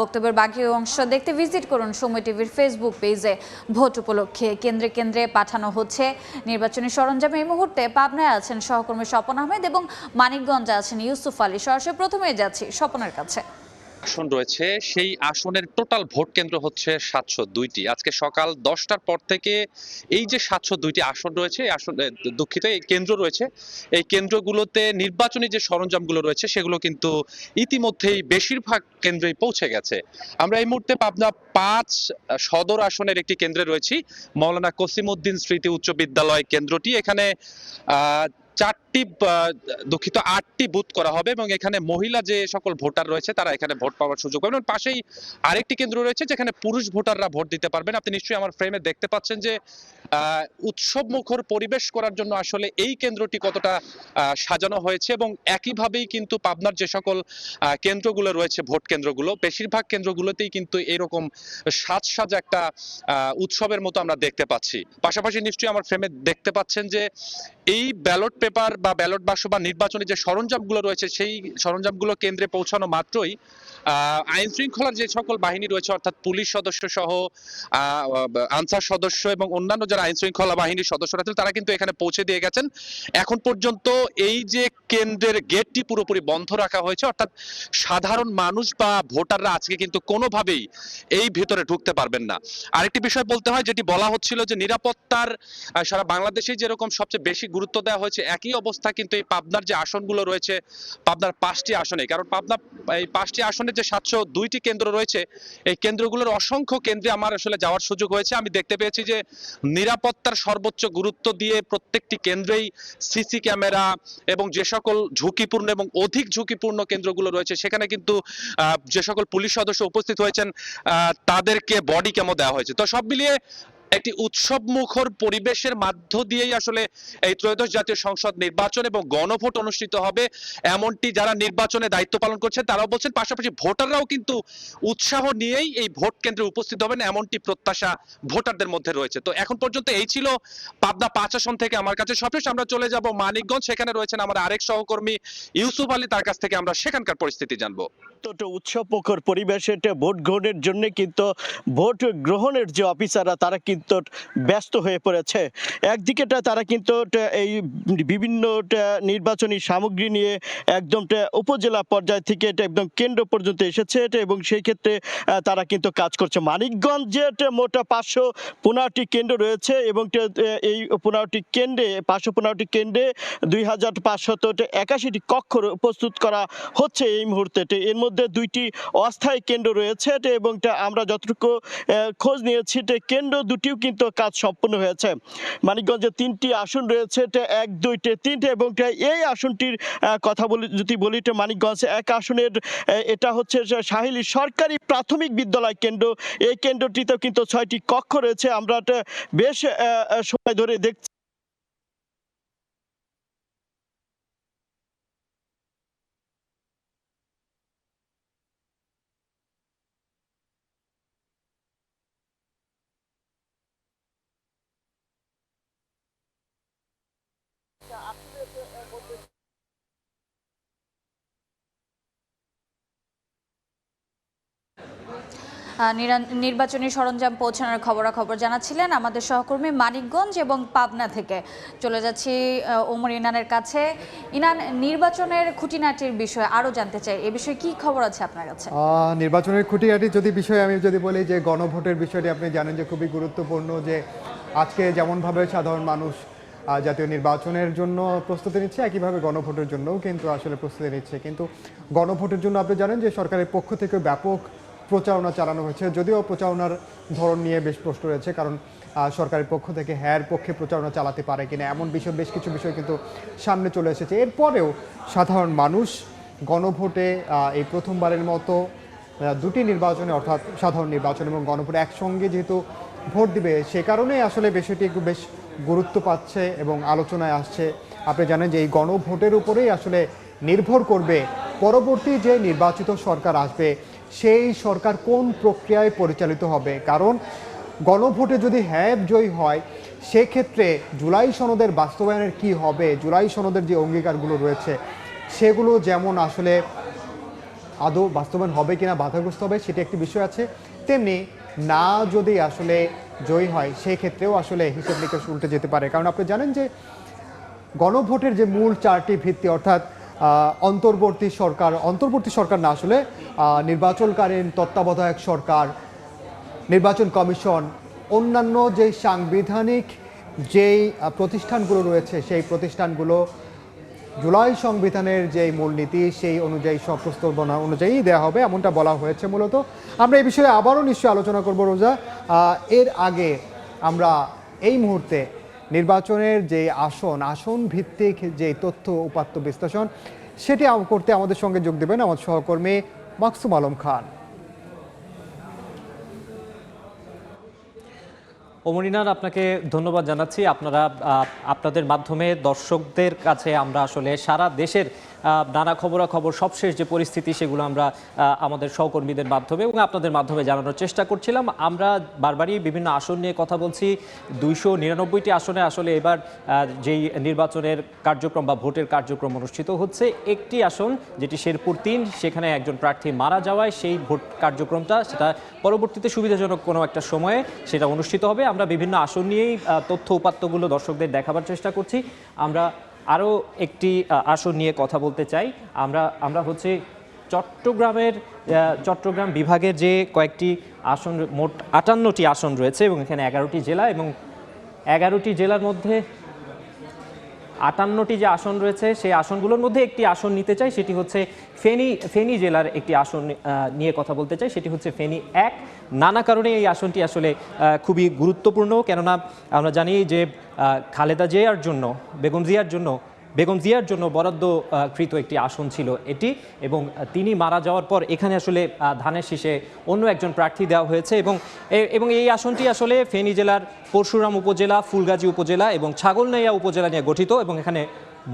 F: বক্তব্যের বাকি অংশ দেখতে ভিজিট করুন সময় টিভির ফেসবুক পেজে। ভোট উপলক্ষে কেন্দ্রে কেন্দ্রে পাঠানো হচ্ছে নির্বাচনী সরঞ্জাম। এই মুহূর্তে পাবনায় আছেন সহকর্মী স্বপন আহমেদ এবং মানিকগঞ্জে আছেন ইউসুফ আলী। সরাসরি প্রথমে যাচ্ছি স্বপনের কাছে।
B: আসন রয়েছে সেই আসনের টোটাল ভোট কেন্দ্র হচ্ছে 702টি। আজকে সকাল 10টার পর থেকে এই যে 702টি আসন রয়েছে, দুঃখিত, এই কেন্দ্র রয়েছে, এই কেন্দ্রগুলোতে নির্বাচনী যে সরঞ্জামগুলো রয়েছে সেগুলো কিন্তু ইতিমধ্যেই বেশিরভাগ কেন্দ্রেই পৌঁছে গেছে। আমরা এই মুহূর্তে পাবনা 5 সদর আসনের একটি কেন্দ্রে রয়েছি, মাওলানা কসিমউদ্দিন স্মৃতি উচ্চ বিদ্যালয় কেন্দ্রটি। এখানে 8টি বুথ করা হবে এবং এখানে মহিলা যে সকল ভোটার রয়েছে তারা এখানে ভোট পাওয়ার সুযোগ পাবেন। পাশেই আরেকটি কেন্দ্র রয়েছে যেখানে পুরুষ ভোটাররা ভোট দিতে পারবেন। আপনি নিশ্চয়ই আমার ফ্রেমে দেখতে পাচ্ছেন যে উৎসব মুখর পরিবেশ করার জন্য আসলে এই কেন্দ্রটি কতটা সাজানো হয়েছে এবং একইভাবেই কিন্তু পাবনার যে সকল কেন্দ্রগুলো রয়েছে, ভোট কেন্দ্রগুলো, বেশিরভাগ কেন্দ্রগুলোতেই কিন্তু এরকম সাজসাজা একটা উৎসবের মতো আমরা দেখতে পাচ্ছি। পাশাপাশি নিশ্চয়ই আমার ফ্রেমে দেখতে পাচ্ছেন যে এই ব্যালট পেপার বা ব্যালট বাক্স বা নির্বাচনী যে সরঞ্জামগুলো রয়েছে সেই সরঞ্জামগুলো কেন্দ্রে পৌঁছানো মাত্রই আইন শৃঙ্খলার যে সকল বাহিনী রয়েছে, অর্থাৎ পুলিশ সদস্য সহ আনসার সদস্য এবং অন্যান্য যারা আইন শৃঙ্খলা বাহিনীর সদস্যরা ছিল তারা কিন্তু এখানে পৌঁছে দিয়ে গেছেন। এখন পর্যন্ত এই যে কেন্দ্রের গেটটি পুরোপুরি বন্ধ রাখা হয়েছে, অর্থাৎ সাধারণ মানুষ বা ভোটাররা আজকে কিন্তু কোনোভাবেই এই ভেতরে ঢুকতে পারবেন না। আরেকটি বিষয় বলতে হয়, যেটি বলা হচ্ছিল যে নিরাপত্তার সারা বাংলাদেশে যেরকম সবচেয়ে বেশি গুরুত্ব দেওয়া হয়েছে, একই অবস্থা কিন্তু এই পাবনার যে আসনগুলো রয়েছে, পাবনার 5টি আসনে, কারণ পাবনা এই 5টি আসনের যে 702টি কেন্দ্র রয়েছে, এই কেন্দ্রগুলোর অসংখ্য কেন্দ্রে আমার আসলে যাওয়ার সুযোগ হয়েছে। আমি দেখতে পেয়েছি যে নিরাপত্তার সর্বোচ্চ গুরুত্ব দিয়ে প্রত্যেকটি কেন্দ্রেই সিসি ক্যামেরা এবং যে সকল ঝুঁকিপূর্ণ এবং অধিক ঝুঁকিপূর্ণ কেন্দ্রগুলো রয়েছে সেখানে কিন্তু যে সকল পুলিশ সদস্য উপস্থিত হয়েছেন তাদেরকে বডি ক্যামও দেওয়া হয়েছে। তো সব মিলিয়ে একটি উৎসব মুখর পরিবেশের মধ্য দিয়েই আসলে এই ত্রয়োদশ জাতীয় সংসদ নির্বাচন এবং গণভোট অনুষ্ঠিত হবে, এমনটি যারা নির্বাচনে দায়িত্ব পালন করছেন তারাও বলছেন। পাশাপাশি ভোটাররাও কিন্তু উৎসাহ নিয়েই এই ভোট কেন্দ্রে উপস্থিত হবেন, এমনটি প্রত্যাশা ভোটারদের মধ্যে রয়েছে। তো এখন পর্যন্ত এই ছিল পাবনা 5 আসন থেকে আমার কাছে সবশেষ। আমরা চলে যাব মানিকগঞ্জ, সেখানে রয়েছেন আমার আরেক সহকর্মী ইউসুফ আলী, তার কাছ থেকে আমরা সেখানকার পরিস্থিতি জানবো।
E: উৎসব মুখর পরিবেশে ভোট গ্রহণের জন্য কিন্তু ভোট গ্রহণের যে অফিসাররা তারা কিন্তু ব্যস্ত হয়ে পড়েছে। একদিকে তারা কিন্তু এই বিভিন্ন নির্বাচনী সামগ্রী নিয়ে একদম উপজেলা পর্যায় থেকে একদম কেন্দ্র পর্যন্ত এসেছে এবং সেই ক্ষেত্রে তারা কিন্তু কাজ করছে। মানিকগঞ্জে মোট 515টি কেন্দ্র রয়েছে এবং এই 15টি কেন্দ্রে 515টি কেন্দ্রে 2581টি কক্ষ প্রস্তুত করা হচ্ছে এই মুহূর্তে। এর মধ্যে 2টি অস্থায়ী কেন্দ্র রয়েছে এবং আমরা যতটুকু খোঁজ নিয়েছি কেন্দ্র দুটিও কিন্তু কাজ সম্পন্ন হয়েছে। মানিকগঞ্জে 3টি আসন রয়েছে, 1, 2, 3 এবং এই আসনটির কথা যদি বলি মানিকগঞ্জ 1 আসনের এটা হচ্ছে শাহিলী সরকারি প্রাথমিক বিদ্যালয় কেন্দ্র। এই কেন্দ্রটিতেও কিন্তু 6টি কক্ষ রয়েছে। আমরা বেশ সময় ধরে দেখছি
F: নির্বাচনী সরঞ্জাম পৌঁছানোর খবরাখবর জানাচ্ছিলেন আমাদের সহকর্মী মানিকগঞ্জ এবং পাবনা থেকে। চলে যাচ্ছি ওমর ইনানের কাছে। ইনান, নির্বাচনের খুঁটিনাটির বিষয়ে আরও জানতে চাই, এ বিষয়ে কি খবর আছে আপনার কাছে?
A: নির্বাচনের খুঁটিনাটি বিষয়ে আমি যদি বলি যে গণভোটের বিষয়টি আপনি জানেন যে খুবই গুরুত্বপূর্ণ। যে আজকে যেমনভাবে সাধারণ মানুষ জাতীয় নির্বাচনের জন্য প্রস্তুতি নিচ্ছে, একইভাবে গণভোটের জন্যও কিন্তু আসলে প্রস্তুতি নিচ্ছে। কিন্তু গণভোটের জন্য আপনি জানেন যে সরকারের পক্ষ থেকে ব্যাপক প্রচারণা চালানো হয়েছে, যদিও প্রচারণার ধরন নিয়ে বেশ প্রশ্ন রয়েছে, কারণ সরকারের পক্ষ থেকে পক্ষে প্রচারণা চালাতে পারে কিনা এমন বিষয়, বেশ কিছু বিষয় কিন্তু সামনে চলে এসেছে। এরপরেও সাধারণ মানুষ গণভোটে এই প্রথমবারের মতো 2টি নির্বাচনে, অর্থাৎ সাধারণ নির্বাচন এবং গণভোট একসঙ্গে যেহেতু ভোট দিবে, সে কারণে আসলে বিষয়টি একটু বেশ গুরুত্ব পাচ্ছে এবং আলোচনায় আসছে। আপনি জানেন যে এই গণভোটের উপরেই আসলে নির্ভর করবে পরবর্তী যে নির্বাচিত সরকার আসবে সেই সরকার কোন প্রক্রিয়ায় পরিচালিত হবে। কারণ গণভোটে যদি জয়ী হয় সেক্ষেত্রে জুলাই সনদের বাস্তবায়নের কি হবে, জুলাই সনদের যে অঙ্গীকারগুলো রয়েছে সেগুলো যেমন আসলে আদৌ বাস্তবায়ন হবে কিনা, বাধাগ্রস্ত হবে, সেটি একটি বিষয় আছে। তেমনি না যদি আসলে জয়ী হয় সেই ক্ষেত্রেও আসলে হিসেব নিকেশ উল্টে যেতে পারে। কারণ আপনি জানেন যে গণভোটের যে মূল 4টি ভিত্তি, অর্থাৎ অন্তর্বর্তী সরকার না আসলে নির্বাচনকালীন তত্ত্বাবধায়ক সরকার, নির্বাচন কমিশন, অন্যান্য যে সাংবিধানিক যেই প্রতিষ্ঠানগুলো রয়েছে সেই প্রতিষ্ঠানগুলো জুলাই সংবিধানের যে মূলনীতি সেই অনুযায়ী সব প্রস্তাবনা অনুযায়ী দেওয়া হবে এমনটা বলা হয়েছে মূলত। আমরা এই বিষয়ে আবারও নিশ্চয়ই আলোচনা করব রোজা। এর আগে আমরা এই মুহূর্তে নির্বাচনের যে আসন ভিত্তিক যে তথ্য উপাত্ত বিশ্লেষণ সেটি করতে আমাদের সঙ্গে যোগ দেবেন আমাদের সহকর্মী মাকসুম আলম খান।
G: ওমরিনার, আপনাকে ধন্যবাদ জানাচ্ছি। আপনাদের মাধ্যমে দর্শকদের কাছে আমরা আসলে সারা দেশের নানা খবরাখবর সবশেষ যে পরিস্থিতি সেগুলো আমরা আমাদের সহকর্মীদের মাধ্যমে এবং আপনাদের মাধ্যমে জানানোর চেষ্টা করছিলাম। আমরা বারবারই বিভিন্ন আসন নিয়ে কথা বলছি। 299টি আসনে আসলে এবার যেই নির্বাচনের কার্যক্রম বা ভোটের কার্যক্রম অনুষ্ঠিত হচ্ছে, একটি আসন যেটি শেরপুর 3, সেখানে একজন প্রার্থী মারা যাওয়ায় সেই ভোট কার্যক্রমটা সেটা পরবর্তীতে সুবিধাজনক কোনো একটা সময়ে সেটা অনুষ্ঠিত হবে। আমরা বিভিন্ন আসন নিয়েই তথ্য উপাত্তগুলো দর্শকদের দেখাবার চেষ্টা করছি। আমরা আরও একটি আসন নিয়ে কথা বলতে চাই। আমরা হচ্ছে চট্টগ্রাম বিভাগের যে কয়েকটি আসন, মোট 58টি আসন রয়েছে এবং এখানে 11টি জেলা এবং 11টি জেলার মধ্যে 58টি যে আসন রয়েছে সেই আসনগুলোর মধ্যে একটি আসন নিতে চাই, সেটি হচ্ছে ফেনী জেলার একটি আসন নিয়ে কথা বলতে চাই, সেটি হচ্ছে ফেনী 1। নানা কারণে এই আসনটি আসলে খুবই গুরুত্বপূর্ণ, কেননা আমরা জানি যে খালেদা জিয়ার জন্য বেগম জিয়ার জন্য বরাদ্দকৃত একটি আসন ছিল এটি, এবং তিনি মারা যাওয়ার পর এখানে আসলে ধানের শীষে অন্য একজন প্রার্থী দেওয়া হয়েছে এবং এই আসনটি আসলে ফেনী জেলার পরশুরাম উপজেলা, ফুলগাজী উপজেলা এবং ছাগলনাইয়া উপজেলা নিয়ে গঠিত এবং এখানে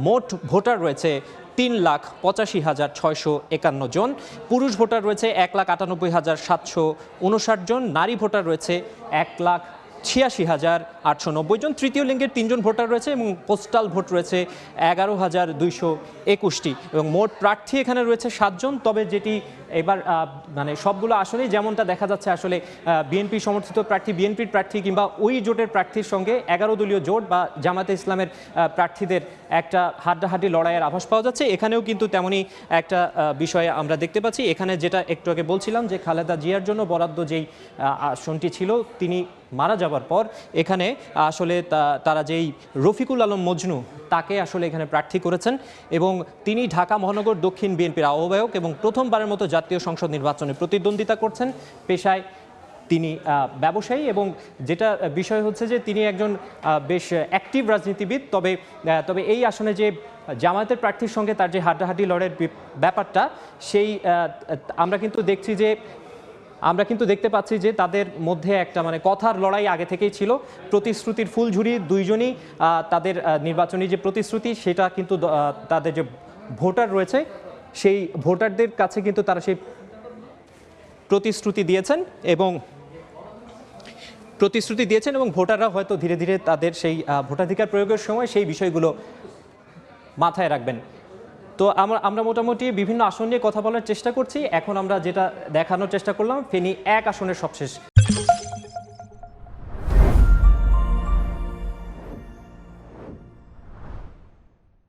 G: মোট ভোটার রয়েছে 3,85,651 জন। পুরুষ ভোটার রয়েছে 1,98,759 জন। নারী ভোটার রয়েছে 1,86,890 জন। তৃতীয় লিঙ্গের 3 জন ভোটার রয়েছে এবং পোস্টাল ভোট রয়েছে 11,221টি এবং মোট প্রার্থী এখানে রয়েছে 7 জন। তবে যেটি এবার মানে সবগুলো আসলে যেমনটা দেখা যাচ্ছে আসলে বিএনপি সমর্থিত প্রার্থী, বিএনপির প্রার্থী কিংবা ওই জোটের প্রার্থীর সঙ্গে 11 দলীয় জোট বা জামাতে ইসলামের প্রার্থীদের একটা হাড্ডাহাড্ডি লড়াইয়ের আভাস পাওয়া যাচ্ছে। এখানেও কিন্তু তেমনই একটা বিষয় আমরা দেখতে পাচ্ছি। এখানে যেটা একটু আগে বলছিলাম যে খালেদা জিয়ার জন্য বরাদ্দ যেই আসনটি ছিল, তিনি মারা যাবার পর এখানে আসলে তারা যেই রফিকুল আলম মজনু তাকে আসলে এখানে প্রার্থী করেছেন এবং তিনি ঢাকা মহানগর দক্ষিণ বিএনপির আহ্বায়ক এবং প্রথমবারের মতো জাতীয় সংসদ নির্বাচনে প্রতিদ্বন্দ্বিতা করছেন। পেশায় তিনি ব্যবসায়ী এবং যেটা বিষয় হচ্ছে যে তিনি একজন বেশ অ্যাক্টিভ রাজনীতিবিদ। তবে এই আসনে যে জামায়াতের প্রার্থীর সঙ্গে তার যে হাড্ডাহাড্ডি লড়াইয়ের ব্যাপারটা, সেই আমরা কিন্তু দেখতে পাচ্ছি যে তাদের মধ্যে একটা মানে কথার লড়াই আগে থেকেই ছিল। প্রতিশ্রুতির ফুলঝুরি, দুইজনই তাদের নির্বাচনী যে প্রতিশ্রুতি সেটা কিন্তু তাদের যে ভোটার রয়েছে সেই ভোটারদের কাছে কিন্তু তারা সেই প্রতিশ্রুতি দিয়েছেন এবং ভোটাররা হয়তো ধীরে ধীরে তাদের সেই ভোটাধিকার প্রয়োগের সময় সেই বিষয়গুলো মাথায় রাখবেন। তো আমরা মোটামুটি বিভিন্ন আসন নিয়ে কথা বলার চেষ্টা করছি। এখন আমরা যেটা দেখানোর চেষ্টা করলাম ফেনী 1 আসনের সবশেষ